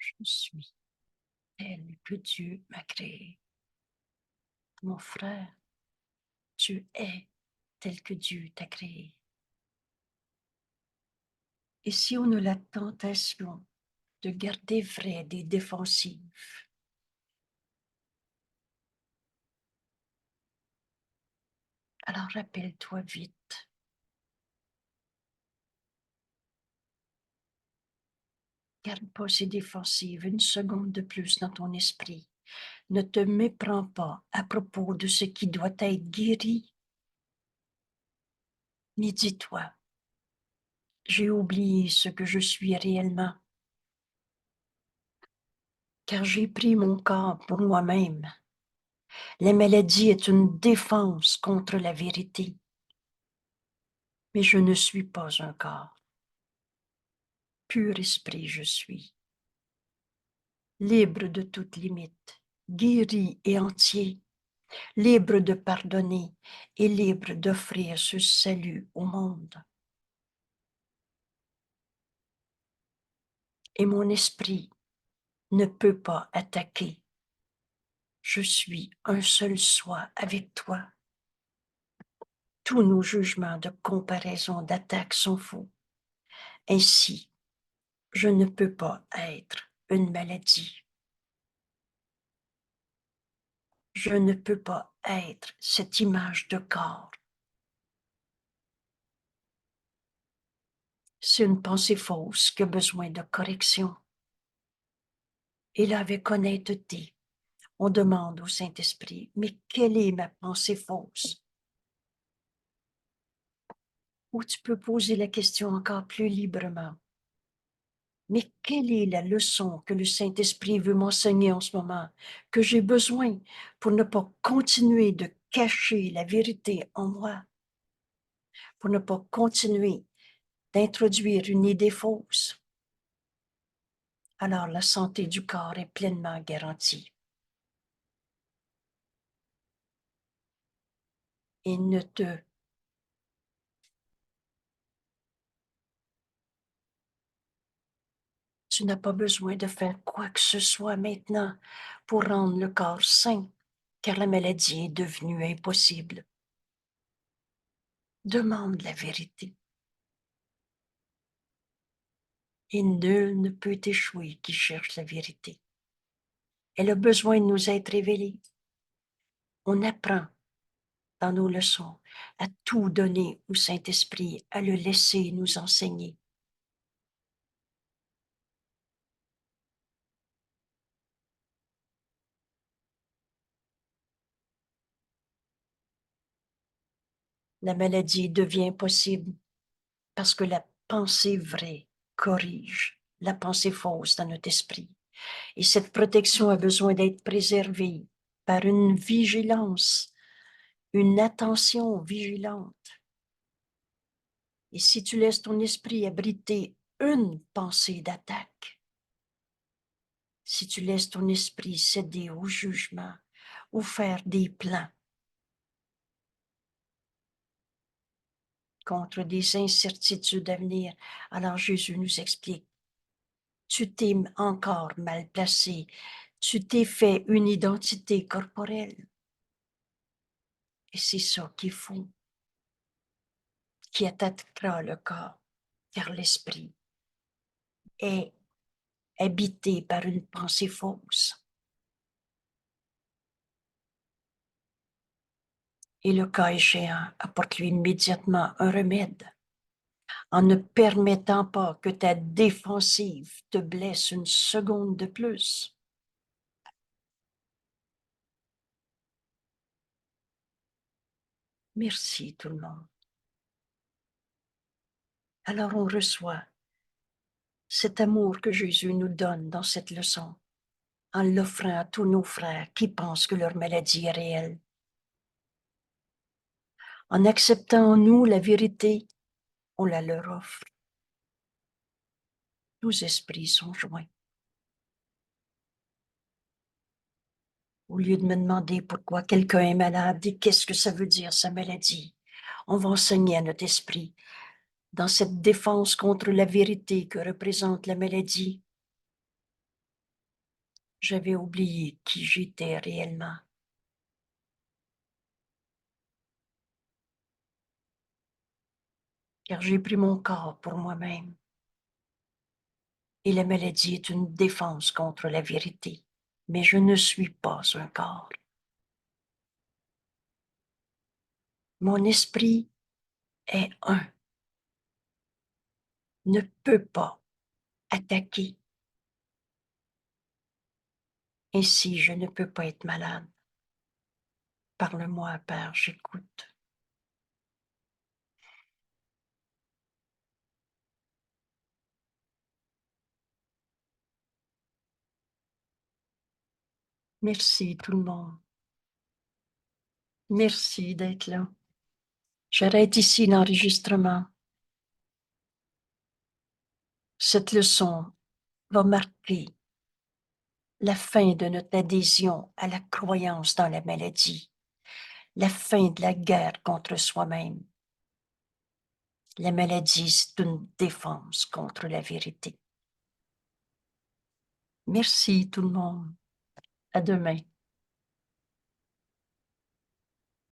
Je suis tel que Dieu m'a créé. Mon frère, tu es tel que Dieu t'a créé. Et si on a la tentation de garder vrai des défensives, alors rappelle-toi vite. Garde pas ces défensives une seconde de plus dans ton esprit. Ne te méprends pas à propos de ce qui doit être guéri, ni dis-toi, j'ai oublié ce que je suis réellement, car j'ai pris mon corps pour moi-même. La maladie est une défense contre la vérité, mais je ne suis pas un corps. Pur esprit je suis, libre de toute limite, guéri et entier, libre de pardonner et libre d'offrir ce salut au monde. Et mon esprit ne peut pas attaquer. Je suis un seul soi avec toi. Tous nos jugements de comparaison, d'attaque sont faux. Ainsi, je ne peux pas être une maladie. Je ne peux pas être cette image de corps. C'est une pensée fausse qui a besoin de correction. Et là, avec honnêteté, on demande au Saint-Esprit, mais quelle est ma pensée fausse? Ou tu peux poser la question encore plus librement. Mais quelle est la leçon que le Saint-Esprit veut m'enseigner en ce moment, que j'ai besoin pour ne pas continuer de cacher la vérité en moi, pour ne pas continuer d'introduire une idée fausse? Alors la santé du corps est pleinement garantie. Et tu n'as pas besoin de faire quoi que ce soit maintenant pour rendre le corps sain, car la maladie est devenue impossible. Demande la vérité. Et nul ne peut échouer qui cherche la vérité. Elle a besoin de nous être révélée. On apprend dans nos leçons à tout donner au Saint-Esprit, à le laisser nous enseigner. La maladie devient possible parce que la pensée vraie corrige la pensée fausse dans notre esprit. Et cette protection a besoin d'être préservée par une vigilance, une attention vigilante. Et si tu laisses ton esprit abriter une pensée d'attaque, si tu laisses ton esprit céder au jugement ou faire des plans contre des incertitudes à venir, alors Jésus nous explique, tu t'es encore mal placé, tu t'es fait une identité corporelle. Et c'est ça qu'il faut, qui attaquera le corps, car l'esprit est habité par une pensée fausse. Et le cas échéant, apporte-lui immédiatement un remède, en ne permettant pas que ta défensive te blesse une seconde de plus. Merci tout le monde. Alors on reçoit cet amour que Jésus nous donne dans cette leçon, en l'offrant à tous nos frères qui pensent que leur maladie est réelle. En acceptant en nous la vérité, on la leur offre. Nos esprits sont joints. Au lieu de me demander pourquoi quelqu'un est malade et qu'est-ce que ça veut dire sa maladie, on va enseigner à notre esprit, dans cette défense contre la vérité que représente la maladie, J'avais oublié qui j'étais réellement. Car j'ai pris mon corps pour moi-même. Et la maladie est une défense contre la vérité. Mais je ne suis pas un corps. Mon esprit est un, ne peut pas attaquer. Ainsi, je ne peux pas être malade. Parle-moi, Père, j'écoute. Merci tout le monde. Merci d'être là. J'arrête ici l'enregistrement. Cette leçon va marquer la fin de notre adhésion à la croyance dans la maladie, la fin de la guerre contre soi-même. La maladie, c'est une défense contre la vérité. Merci tout le monde. À demain.